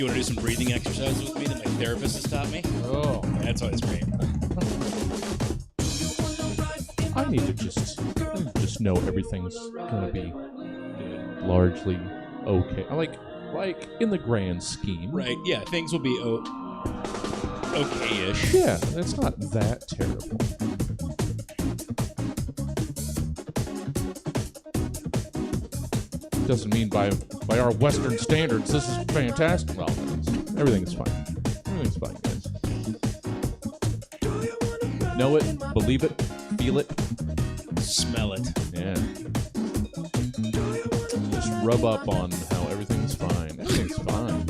you want to do some breathing exercises with me that my therapist has taught me? Oh. That's always great. I need to just know everything's gonna be largely okay. Like in the grand scheme. Right, yeah, things will be okay-ish. Yeah, it's not that terrible. Doesn't mean by our Western standards this is fantastic. Well, everything's fine. Everything's fine, guys. Know it, believe it, feel it, smell it. Yeah. Just rub up on how everything's fine. Everything's fine.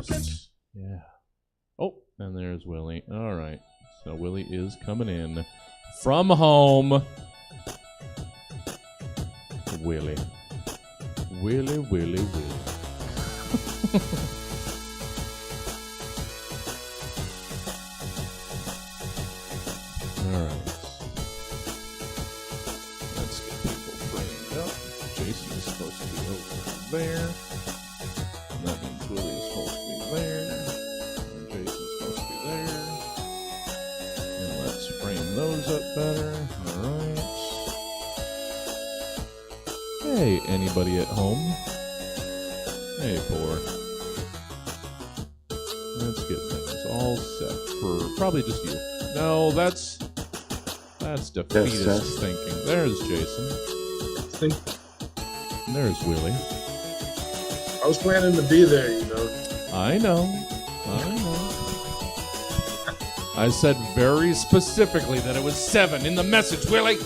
Just, yeah. Oh, and there's Willie. All right. So Willie is coming in from home. Willie. Willie, Willie, Willie. Alright. Let's get people framed up. Jason is supposed to be over there. And that means Willie is supposed to be there. And Jason's supposed to be there. And let's frame those up better. Alright. Hey, anybody at home? Hey, poor. Let's get things all set for probably just you. No, that's defeatist thinking. There's Jason. And there's Willie. I was planning to be there, you know. I know. I said very specifically that it was 7 in the message, Willie.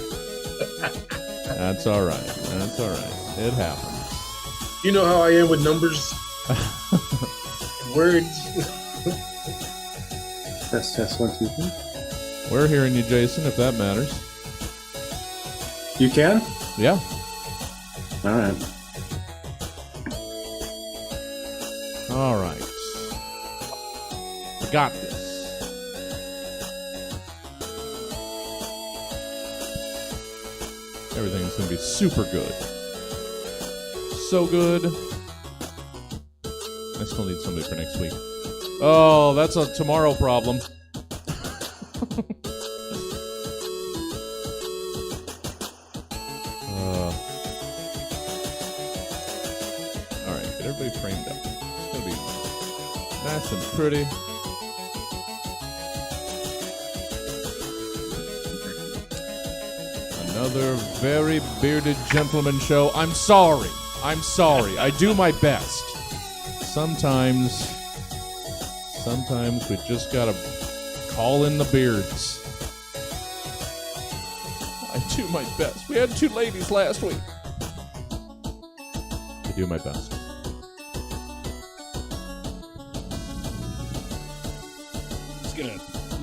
That's all right. That's all right. It happens. You know how I am with numbers. Words. Test 1, 2, 3. We're hearing you, Jason, if that matters. You can? Yeah. All right. All right. We got this. Everything's going to be super good. So good. I still need somebody for next week. Oh, that's a tomorrow problem. All right, get everybody framed up. It's going to be nice and pretty. Another very bearded gentleman show. I'm sorry. I do my best. Sometimes we just gotta call in the beards. I do my best. We had 2 ladies last week. I do my best. Just gonna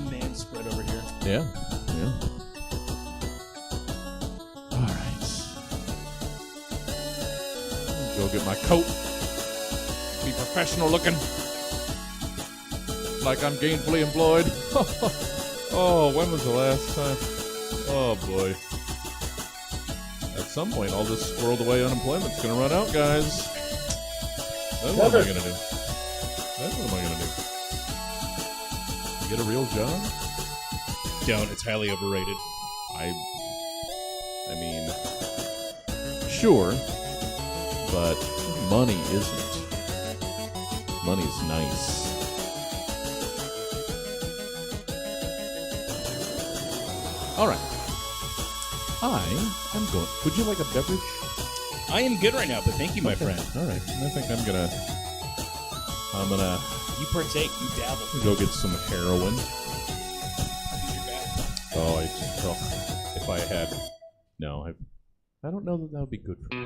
man spread over here. Yeah. Go get my coat. Be professional looking. Like I'm gainfully employed. Oh, when was the last time? Oh, boy. At some point, all this squirreled away unemployment's going to run out, guys. Then what am I going to do? Get a real job? Don't. It's highly overrated. I mean, sure. But money isn't. Money's nice. All right. I am going. Would you like a beverage? I am good right now, but thank you, my friend. All right. I think I'm gonna. You partake. You dabble. Go get some heroin. Oh, if I had. No, I don't know that would be good for me.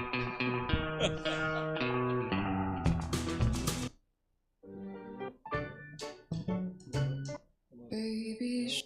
Baby.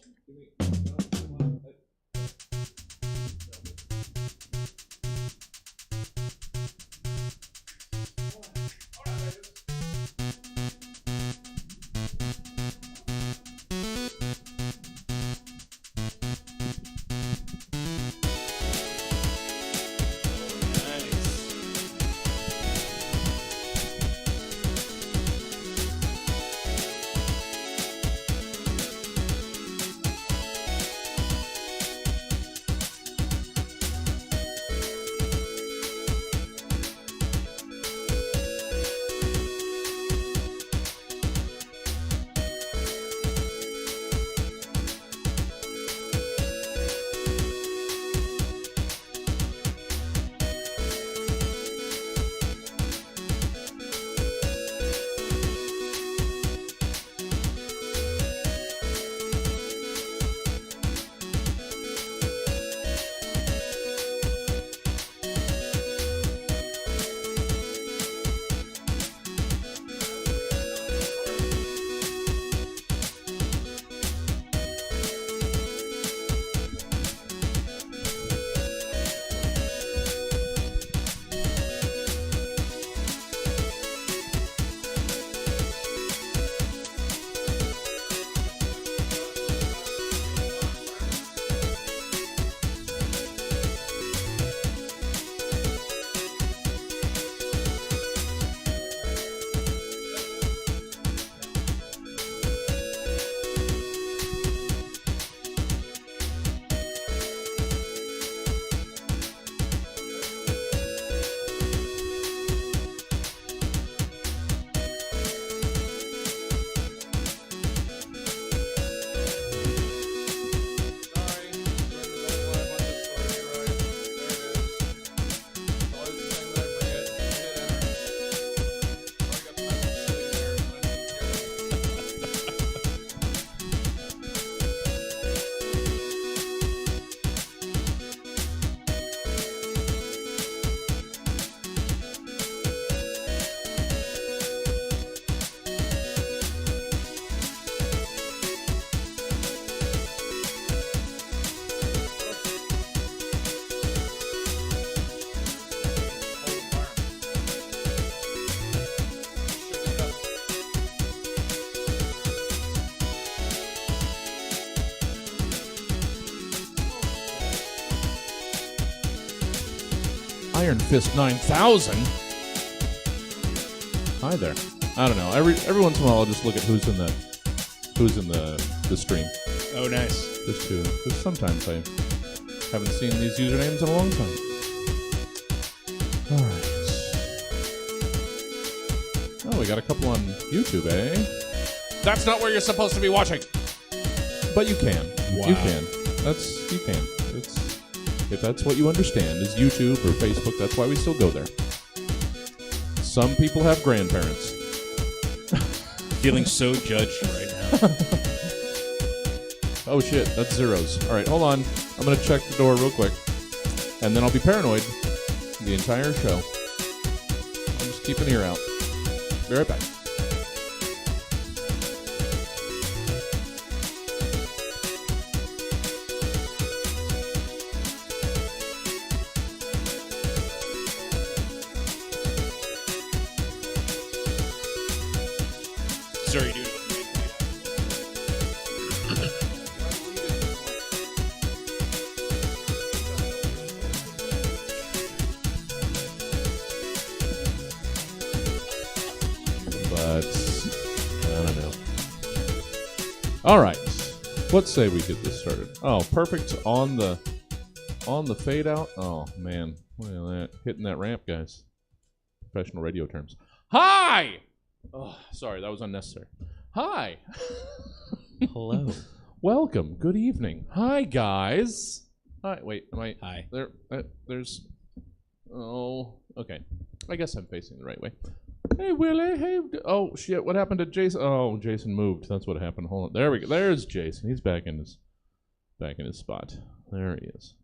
Iron Fist 9000. Hi there. I don't know. Every once in a while, I'll just look at who's in the stream. Oh, nice. Just because sometimes I haven't seen these usernames in a long time. All right. Oh, we got a couple on YouTube, eh? That's not where you're supposed to be watching. But you can. Wow. You can. You can. If that's what you understand is YouTube or Facebook, that's why we still go there. Some people have grandparents. Feeling so judged right now. Oh shit, that's zeros. All right, hold on. I'm going to check the door real quick. And then I'll be paranoid the entire show. I'll just keep an ear out. Be right back. Sorry, dude. But I don't know. All right, let's say we get this started. Oh, perfect on the fade out. Oh man, look at that, hitting that ramp, guys. Professional radio terms. Hi. Oh, sorry, that was unnecessary. Hi. Hello. Welcome. Good evening. Hi, guys. Hi. Wait, am I? Hi. There. There's. Oh. Okay. I guess I'm facing the right way. Hey, Willie. Hey. Oh shit. What happened to Jason? Oh, Jason moved. That's what happened. Hold on. There we go. There's Jason. He's back in his spot. There he is.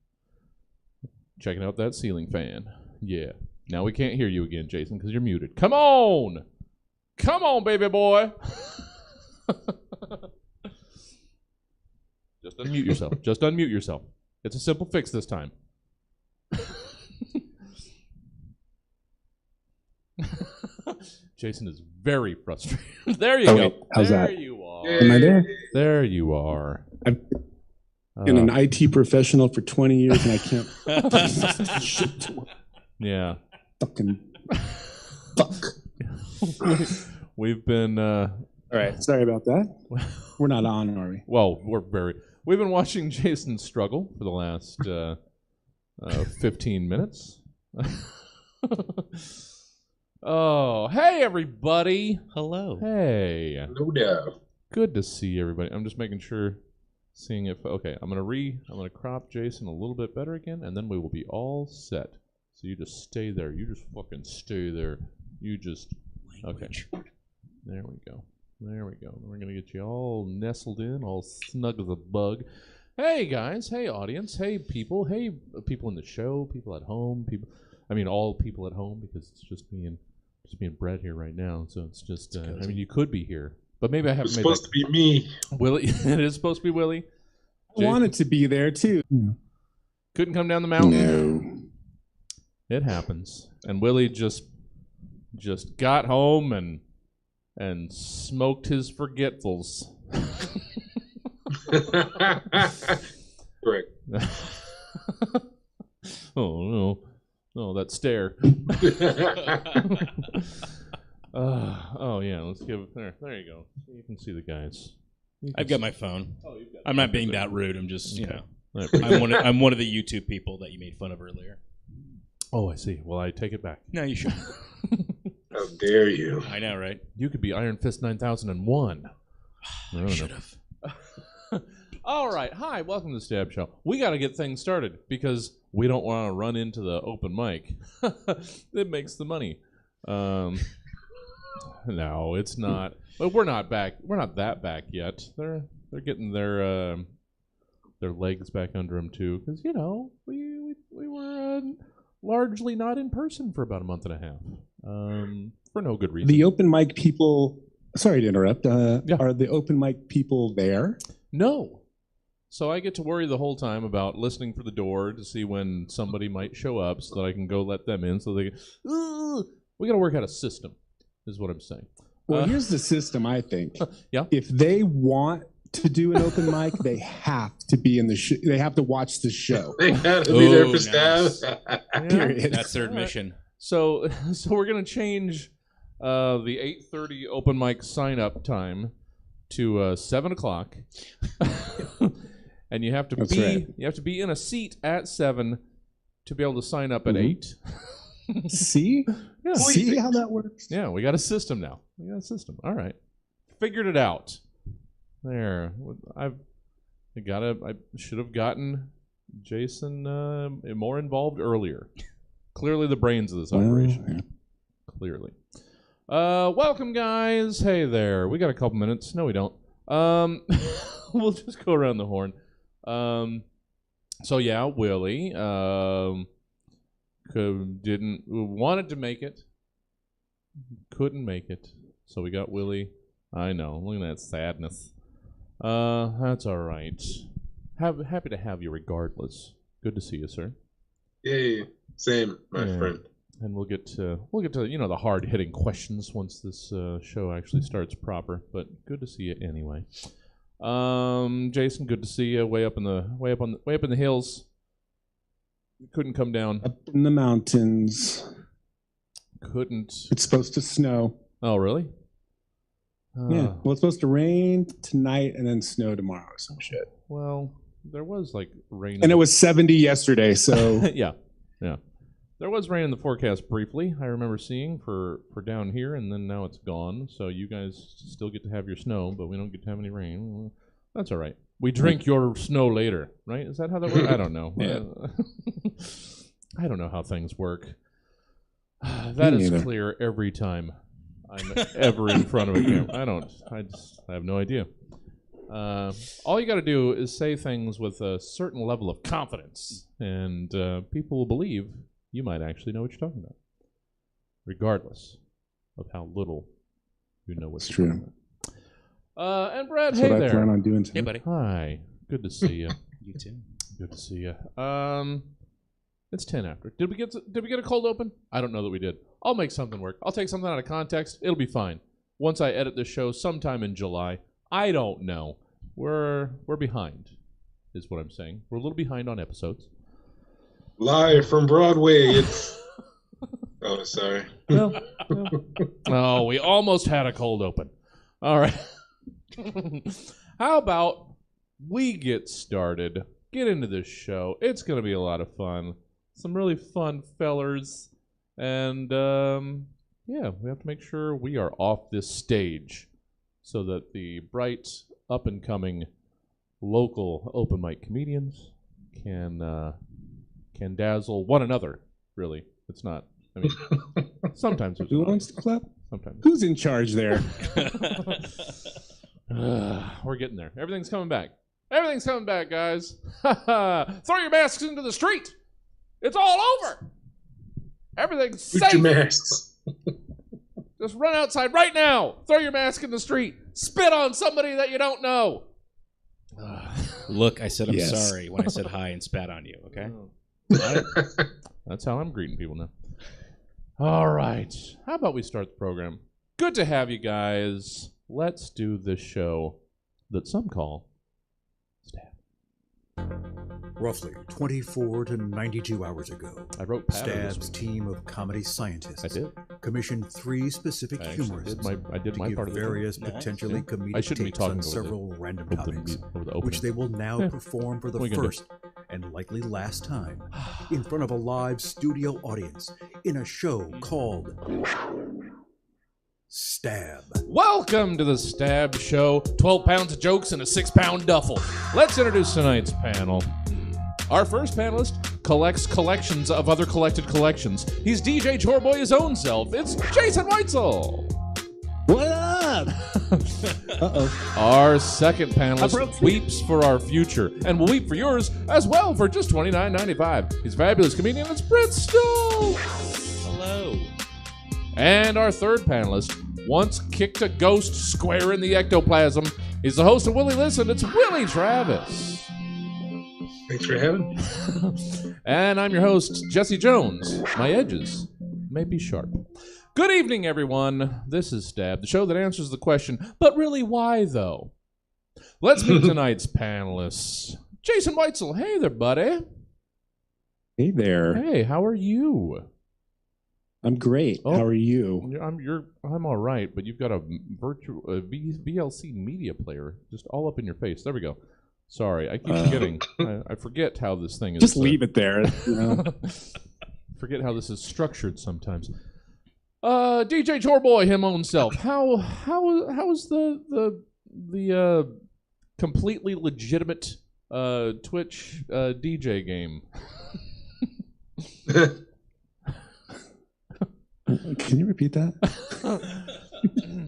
Checking out that ceiling fan. Yeah. Now we can't hear you again, Jason, because you're muted. Come on. Come on, baby boy. Just unmute yourself. Just unmute yourself. It's a simple fix this time. Jason is very frustrated. There you go. Wait, how's there that? You are. Am I there? There you are. I've been an IT professional for 20 years and I can't shit to work. Yeah. Fucking fuck. We've been All right, sorry about that. We're not on, are we? well, we've been watching Jason struggle for the last 15 minutes. Oh, hey everybody. Hello. Hey. No doubt. Good to see everybody. I'm just making sure, seeing if okay. I'm gonna crop Jason a little bit better again, and then we will be all set. So you just stay there. You just fucking stay there. You just okay. There we go. There we go. We're gonna get you all nestled in, all snug as a bug. Hey guys. Hey audience. Hey people. Hey people in the show. People at home. People. I mean, all people at home because it's just being bred here right now. So it's just. I mean, you could be here. But maybe I haven't It's made supposed to be me. Willie, it is supposed to be Willie. I wanted to be there too. Couldn't come down the mountain. No. It happens. And Willie just got home and smoked his forgetfuls. Correct. Oh no. Oh, that stare. Oh yeah, let's give there you go. You can see the guys. I've got my phone. Oh, you've got I'm not being that rude. I'm just, you Okay. know, I'm one of the YouTube people that you made fun of earlier. Oh, I see. Well, I take it back. No, you shouldn't. How dare you? I know, right? You could be Iron Fist 9001. I should have. All right. Hi, welcome to the Stab Show. We got to get things started because we don't want to run into the open mic. It makes the money. No, it's not. But we're not back. We're not that back yet. They're getting their legs back under them too, because you know we were largely not in person for about a month and a half, for no good reason. The open mic people, sorry to interrupt, Yeah. are the open mic people there? No. So I get to worry the whole time about listening for the door to see when somebody might show up so that I can go let them in so they can, we got to work out a system, is what I'm saying. Well, here's the system, I think. Yeah. If they want to do an open mic, they have to be in the they have to watch the show. They got to be there for nice. staff. Period. That's their admission. So we're gonna change the 8:30 open mic sign up time to 7 o'clock, and you have to be in a seat at 7 to be able to sign up at 8. See? Yeah. See how that works? Yeah, we got a system now. All right, figured it out. There, I should have gotten Jason more involved earlier. Clearly, the brains of this operation. Yeah. Clearly. Welcome, guys. Hey there. We got a couple minutes. No, we don't. We'll just go around the horn. So yeah, Willie wanted to make it, couldn't make it. So we got Willie. I know. Look at that sadness. That's all right. Happy to have you regardless. Good to see you, sir. Yay. Same, my friend. And we'll get to the hard hitting questions once this show actually starts proper. But good to see you anyway. Jason, good to see you. Way up in the hills. Couldn't come down. Up in the mountains. Couldn't. It's supposed to snow. Oh, really? Yeah. Well, it's supposed to rain tonight and then snow tomorrow or some shit. Well, there was like rain. And it was 70 yesterday, so. Yeah. There was rain in the forecast briefly, I remember seeing for down here, and then now it's gone. So you guys still get to have your snow, but we don't get to have any rain. That's all right. We drink your snow later, right? Is that how that works? I don't know. Yeah. I don't know how things work. That is clear every time I'm ever in front of a camera. I have no idea. All you got to do is say things with a certain level of confidence, and people will believe you might actually know what you're talking about, regardless of how little you know what you're talking about. And Brad, That's hey what there. I plan on doing today. Hey, buddy. Hi. Good to see you. You too. Good to see you. It's 10 after. Did we get a cold open? I don't know that we did. I'll make something work. I'll take something out of context. It'll be fine. Once I edit this show sometime in July. I don't know. We're behind, is what I'm saying. We're a little behind on episodes. Live from Broadway. It's. Oh, sorry. Oh, we almost had a cold open. All right. How about we get started? Get into this show. It's going to be a lot of fun. Some really fun fellers. And, we have to make sure we are off this stage so that the bright, up-and-coming local open mic comedians can dazzle one another, really. It's not. I mean, sometimes it's Who wants to clap? Sometimes. Who's in charge there? We're getting there. Everything's coming back. Everything's coming back, guys. Throw your masks into the street. It's all over. Everything's safe. Put your masks. Just run outside right now. Throw your mask in the street. Spit on somebody that you don't know. Look, I said I'm Yes. sorry when I said hi and spat on you, okay? That's how I'm greeting people now. All right. How about we start the program? Good to have you guys. Let's do this show that some call Stab. Roughly 24 to 92 hours ago, I wrote Pat on this Stab's one. team of comedy scientists I did. commissioned 3 specific I actually humorists I did to my give part of the various Nice. potentially Yeah. comedic I shouldn't be takes talking on over the- several random over the topics, opening. which they will now Yeah. perform for the What are you gonna first and likely last time in front of a live studio audience in a show called Stab. Welcome to the Stab Show. 12 pounds of jokes in a 6-pound duffel. Let's introduce tonight's panel. Our first panelist collects collections of other collected collections. He's DJ Chorboy his own self. It's Jason Whitesel. What up? Uh-oh. Our second I broke panelist free. weeps for our future and will weep for yours as well for just $29.95. He's a fabulous comedian. It's Brett Stults. Hello. And our third panelist once kicked a ghost square in the ectoplasm. He's the host of Willie Listen. It's Willie Travis. Thanks for having me. And I'm your host, Jesse Jones. My edges may be sharp. Good evening, everyone. This is Stab, the show that answers the question, but really why, though? Let's meet tonight's panelists. Jason Whitesel, hey there, buddy. Hey there. Hey, how are you? I'm great. Oh. How are you? I'm all right, but you've got a virtual VLC media player just all up in your face. There we go. Sorry, I keep forgetting. I forget how this thing is. Just leave it there. You know? Forget how this is structured sometimes. DJ Chorboy, him own self. How's the completely legitimate Twitch DJ game? Can you repeat that?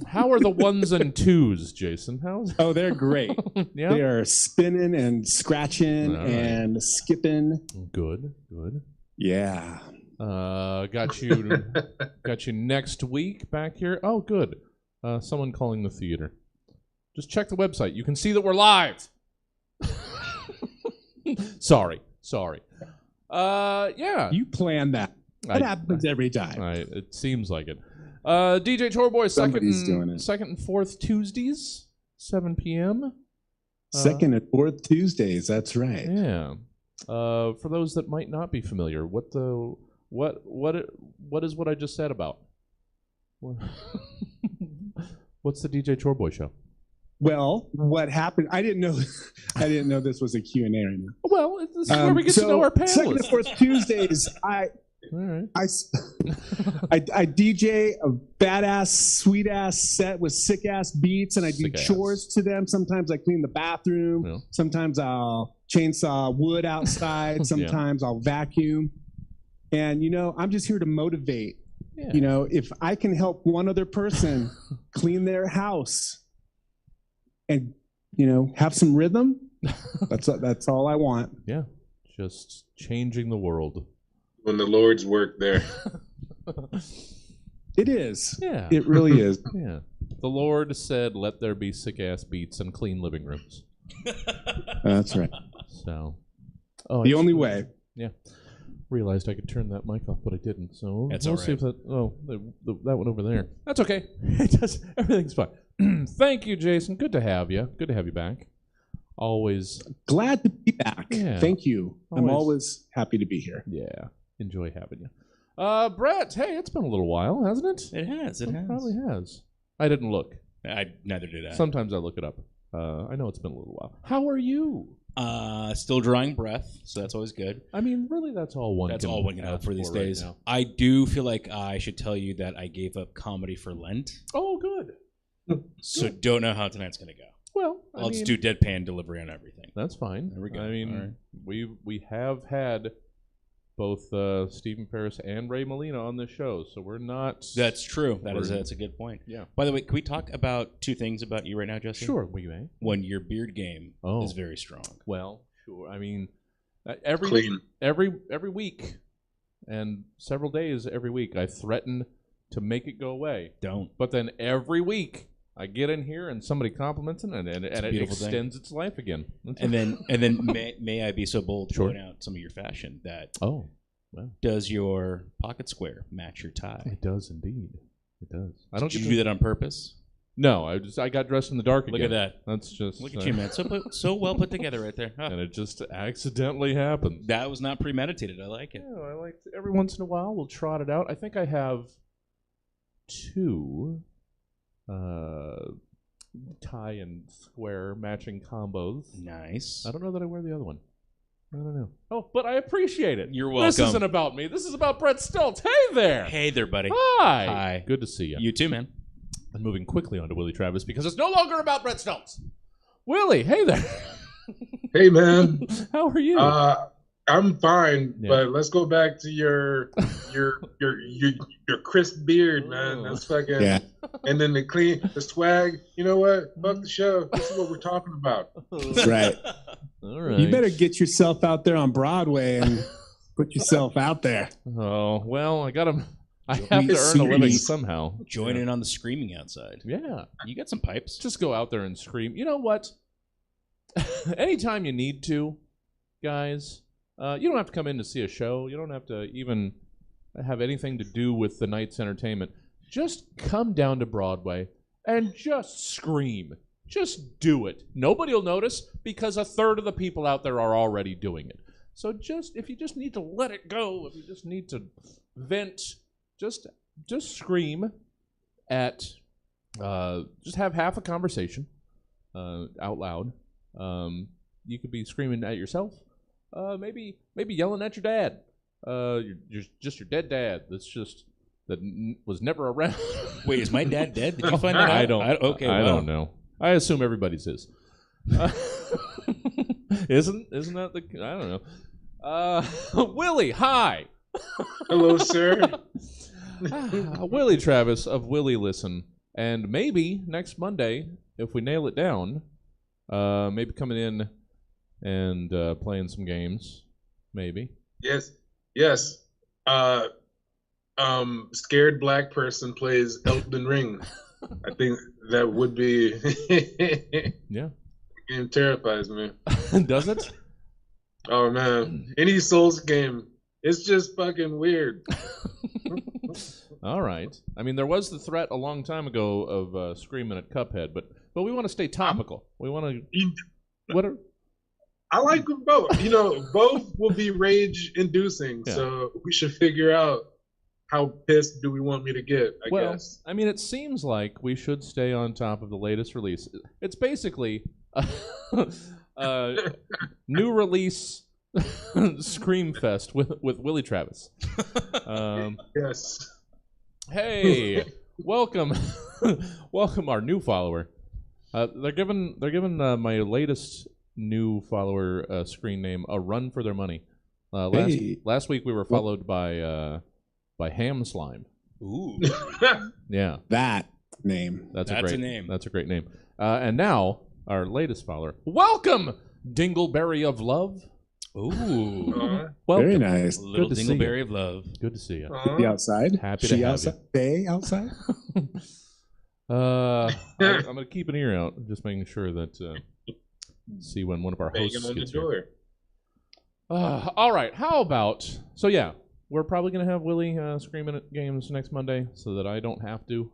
How are the ones and twos, Jason? Oh, they're great. Yeah, They are spinning and scratching and skipping. good. Yeah. Got you next week back here. Oh, good. Someone calling the theater. Just check the website. You can see that we're live. Sorry. Yeah. You planned that. That happens every time. It seems like it. DJ Chorboy, Somebody's doing it. second and fourth Tuesdays, 7 p.m. Second and fourth Tuesdays. That's right. Yeah. For those that might not be familiar, what is what I just said about? What's the DJ Chorboy show? Well, what happened? I didn't know this was a Q&A right now. Well, this is where we get to know our panelists. Second and fourth Tuesdays, All right. I DJ a badass, sweet ass set with sick ass beats, and I do chores to them. Sometimes I clean the bathroom. Yeah. Sometimes I'll chainsaw wood outside. Sometimes I'll vacuum. And I'm just here to motivate. Yeah. If I can help one other person clean their house, and have some rhythm, that's all I want. Yeah. Just changing the world. When the Lord's work there. It is. Yeah. It really is. Yeah. The Lord said, "Let there be sick-ass beats and clean living rooms." That's right. So, the only way. Yeah. Realized I could turn that mic off, but I didn't. So That's we'll all see right. if that one over there. That's okay. Everything's fine. Thank you, Jason. Good to have you. Good to have you back. Always. Glad to be back. Yeah. Thank you. I'm Always. always happy to be here. Yeah. Enjoy having you. Brett, hey, it's been a little while, hasn't it? It has. It probably has. I didn't look. I neither did I. Sometimes I look it up. I know it's been a little while. How are you? Still drawing breath, so that's always good. I mean, really, that's all one. That's all one can hope for these right days. now. I do feel like I should tell you that I gave up comedy for Lent, Oh, good. so don't know how tonight's gonna go. Well, I'll just do deadpan delivery on everything. That's fine. There we go. I mean, All right. we have had both Stephen Paris and Ray Molina on this show, so we're not. That's true. That's a good point. Yeah. By the way, can we talk about two things about you right now, Justin? Sure, we may. One, your beard game Oh. is very strong. Well, sure. I mean, Clean. every week and several days every week, I threaten to make it go away. Don't. But then every week I get in here and somebody compliments it, and it beautiful thing. extends its life again. And then may I be so bold to Sure. point out some of your fashion that Oh, well, does your pocket square match your tie? it does indeed. It does. I don't Did get you to- do that on purpose? No, I got dressed in the dark again. Look at that. That's just Look at you, man. So well put together right there. Huh. and it just accidentally happens. That was not premeditated. I like it. Yeah, I like every once in a while we'll trot it out. I think I have two tie and square matching combos. Nice. I don't know that I wear the other one. I don't know. Oh, but I appreciate it. You're welcome. This isn't about me. This is about Brett Stults. Hey there. Hey there, buddy. Hi. Hi. Good to see you. You too, man. And moving quickly on to Willie Travis because it's no longer about Brett Stults. Willie, hey there. Hey, man. How are you? I'm fine, Yeah. but let's go back to your crisp beard, man. Oh. That's fucking. Yeah. And then the swag. You know what? Fuck the show. This is what we're talking about. That's right. All right. You better get yourself out there on Broadway and put yourself out there. Oh, well, I have to Please, earn a living please. somehow. Join in on the screaming outside. Yeah. You got some pipes. Just go out there and scream. You know what? Anytime you need to, guys, you don't have to come in to see a show. You don't have to even have anything to do with the night's entertainment. Just come down to Broadway and just scream. just do it. Nobody will notice because a third of the people out there are already doing it. So if you just need to let it go, if you just need to vent, just scream at, just have half a conversation out loud. You could be screaming at yourself. Maybe yelling at your dad. You're just your dead dad. That was never around. Wait, is my dad dead? Did you find that out? I don't know. I assume everybody's is. Isn't that the? I don't know. Willie, hi. Hello, sir. Willie Travis of Willie Listen, and maybe next Monday, if we nail it down, maybe coming in and playing some games. Maybe. Yes. Scared black person plays Elden Ring. I think that would be. Yeah. The game terrifies me. Does it? Oh man, any Souls game, it's just fucking weird. All right. I mean, there was the threat a long time ago of screaming at Cuphead, but we want to stay topical. We want to. What are? I like them both. Both will be rage-inducing. Yeah. So we should figure out how pissed do we want me to get. I guess. I mean, it seems like we should stay on top of the latest release. It's basically new release Scream Fest with Willie Travis. Yes. Hey, welcome our new follower. They're giving my latest new follower screen name a run for their money. Last week we were followed by Ham Slime. Ooh. Yeah. That name. That's a a name. That's a great name. And now our latest follower. Welcome, Dingleberry of Love. Ooh. Welcome. Very nice. Little Good to see you. Dingleberry of Love. Good to see you. Be outside. Happy She to have outside. They outside. I'm going to keep an ear out, just making sure that see when one of our hosts Banging on the gets here. door. All right. How about? So yeah, we're probably going to have Willie screaming at games next Monday, so that I don't have to.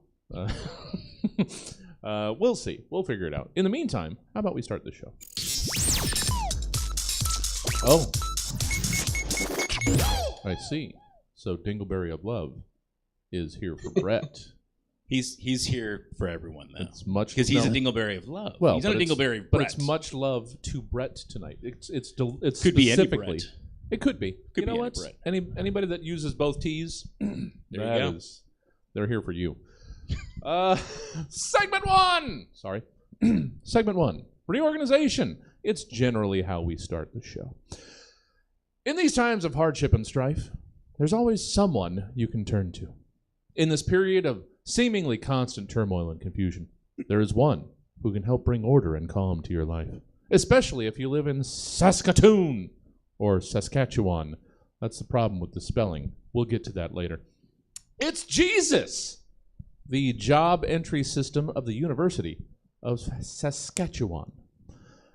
We'll see. We'll figure it out. In the meantime, how about we start the show? Oh, I see. So Dingleberry of Love is here for Brett. He's here for everyone though. It's much Because he's a Dingleberry of Love. Well, he's not a but it's- Dingleberry but Brett. it's much love to Brett tonight. It's Could be any specifically. Brett. It could be. Could you know be any what? Brett. Anybody that uses both T's, There you that go. is- they're here for you. Segment 1. Sorry. Segment 1. Reorganization. It's generally how we start the show. In these times of hardship and strife, there's always someone you can turn to. In this period of seemingly constant turmoil and confusion, there is one who can help bring order and calm to your life, especially if you live in Saskatoon or Saskatchewan. That's the problem with the spelling. We'll get to that later. It's Jesus, the job entry system of the University of Saskatchewan.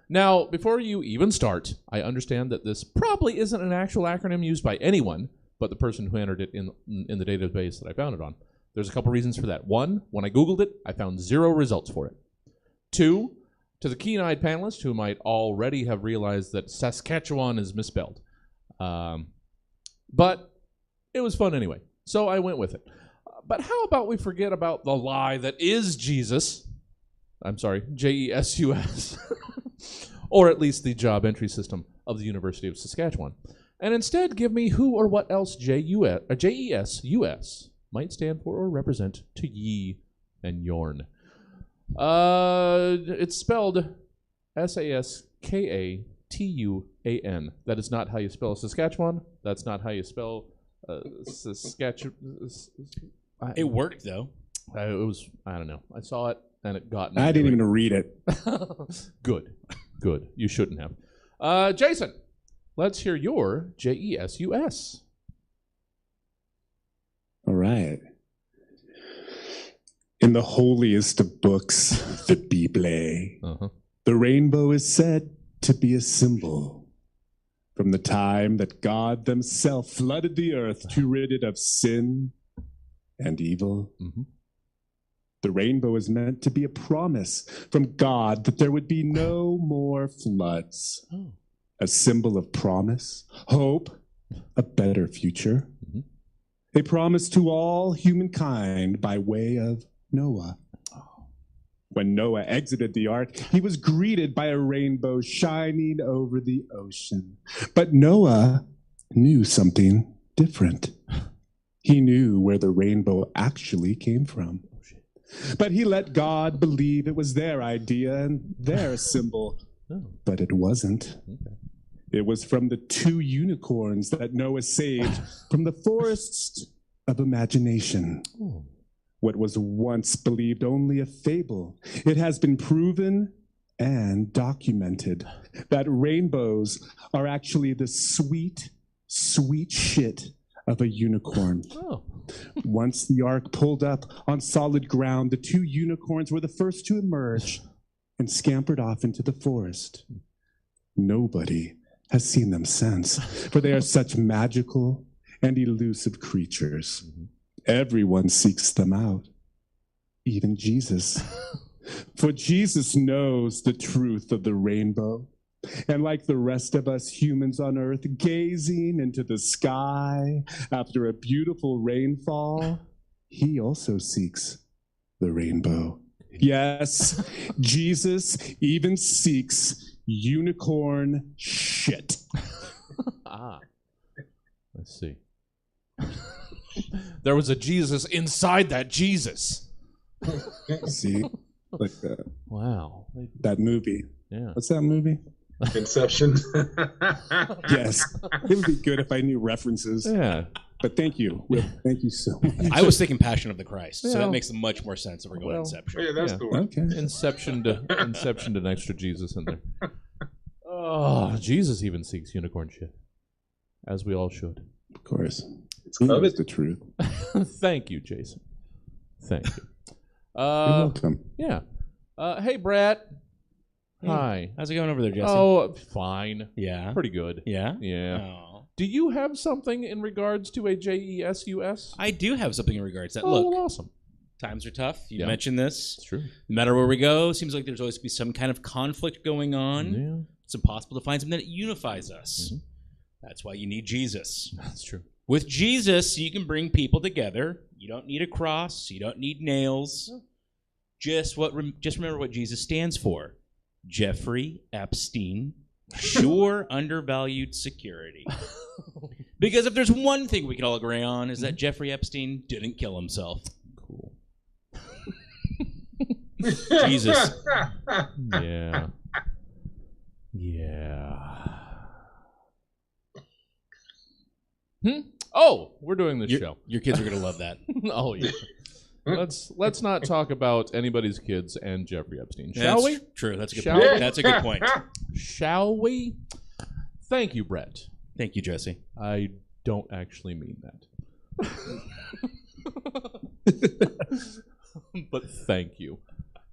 Now, before you even start, I understand that this probably isn't an actual acronym used by anyone but the person who entered it in the database that I found it on. There's a couple reasons for that. One, when I Googled it, I found 0 results for it. 2, to the keen-eyed panelists who might already have realized that Saskatchewan is misspelled. But it was fun anyway, so I went with it. But how about we forget about the lie that is Jesus? I'm sorry, JESUS. Or at least the job entry system of the University of Saskatchewan. And instead give me who or what else JESUS might stand for or represent to ye and yorn. It's spelled Saskatuan. That is not how you spell Saskatchewan. That's not how you spell Saskatchewan. It worked though. It was, I don't know. I saw it and it got me. I didn't even read it. Good. You shouldn't have. Jason, let's hear your JESUS. All right. In the holiest of books, the Bible, the rainbow is said to be a symbol from the time that God himself flooded the earth to rid it of sin and evil. The rainbow is meant to be a promise from God that there would be no more floods. A symbol of promise, hope, a better future. A promise to all humankind by way of Noah. When Noah exited the ark, he was greeted by a rainbow shining over the ocean. But Noah knew something different. He knew where the rainbow actually came from. But he let God believe it was their idea and their symbol. But it wasn't. It was from the 2 unicorns that Noah saved from the forests of imagination. What was once believed only a fable, it has been proven and documented that rainbows are actually the sweet, sweet shit of a unicorn. Once the ark pulled up on solid ground, the 2 unicorns were the first to emerge and scampered off into the forest. Nobody has seen them since, for they are such magical and elusive creatures. Everyone seeks them out, even Jesus. For Jesus knows the truth of the rainbow. And like the rest of us humans on earth, gazing into the sky after a beautiful rainfall, he also seeks the rainbow. Yes, Jesus even seeks unicorn shit. Let's see. There was a Jesus inside that Jesus. See? Like Wow. that movie. Yeah. What's that movie? Inception. Yes. It would be good if I knew references. Yeah. But thank you. Will. Thank you so much. I was thinking Passion of the Christ, so Yeah. that makes much more sense if we're going Inception. Yeah, that's the one. Okay. Inception to an extra Jesus in there. Oh, Jesus even seeks unicorn shit. As we all should. Of course. It's He knows coveted. the truth. Thank you, Jason. Thank you. You're welcome. Yeah. Hey, Brett. Hi. How's it going over there, Jesse? Oh, fine. yeah. Pretty good. Yeah? Yeah. Oh. Do you have something in regards to a JESUS? I do have something in regards to that. Oh, Look, awesome. times are tough. You Yeah. mentioned this. It's true. No matter where we go, seems like there's always be some kind of conflict going on. Yeah, It's impossible to find something that unifies us. Mhm. That's why you need Jesus. that's true. With Jesus, you can bring people together. You don't need a cross. You don't need nails. Just remember what Jesus stands for. Jeffrey Epstein, sure undervalued security. Because if there's one thing we can all agree on is that Jeffrey Epstein didn't kill himself. Cool. Jesus. Yeah. Yeah. Oh, we're doing this show. Your kids are going to love that. Oh yeah. Let's not talk about anybody's kids and Jeffrey Epstein, shall we? True. That's a good Shall point. we? That's a good point. Shall we? Thank you, Brett. Thank you, Jesse. I don't actually mean that. But thank you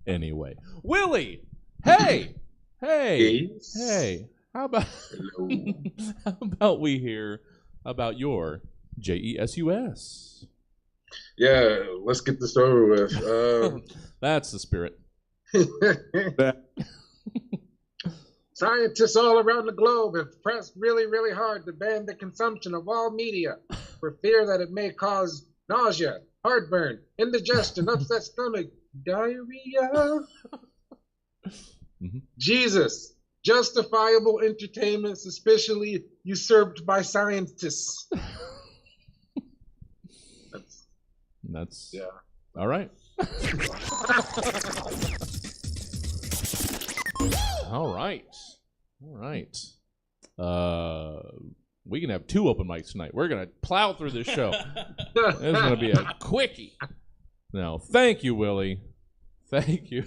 anyway. Willie! Hey! Hey! Yes. Hey! How about how about we hear about your JESUS? Yeah, let's get this over with. That's the spirit. Scientists all around the globe have pressed really, really hard to ban the consumption of all media for fear that it may cause nausea, heartburn, indigestion, upset stomach, diarrhea. Jesus, justifiable entertainment suspiciously usurped by scientists. That's Yeah. all right. All right. All right. We can have 2 open mics tonight. We're gonna plow through this show. It's gonna be a quickie. No, thank you, Willie. Thank you.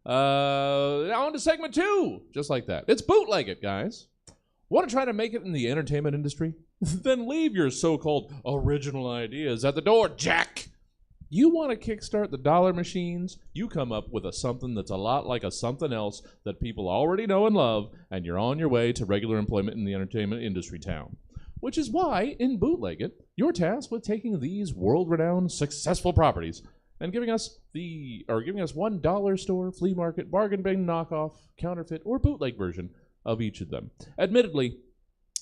On to segment 2. Just like that. It's Bootleg It, guys. Want to try to make it in the entertainment industry? Then leave your so-called original ideas at the door, Jack. You want to kickstart the dollar machines? You come up with a something that's a lot like a something else that people already know and love, and you're on your way to regular employment in the entertainment industry town. Which is why, in Bootleg It, you're tasked with taking these world-renowned, successful properties and giving us one dollar store, flea market, bargain bin, knockoff, counterfeit, or bootleg version of each of them. Admittedly,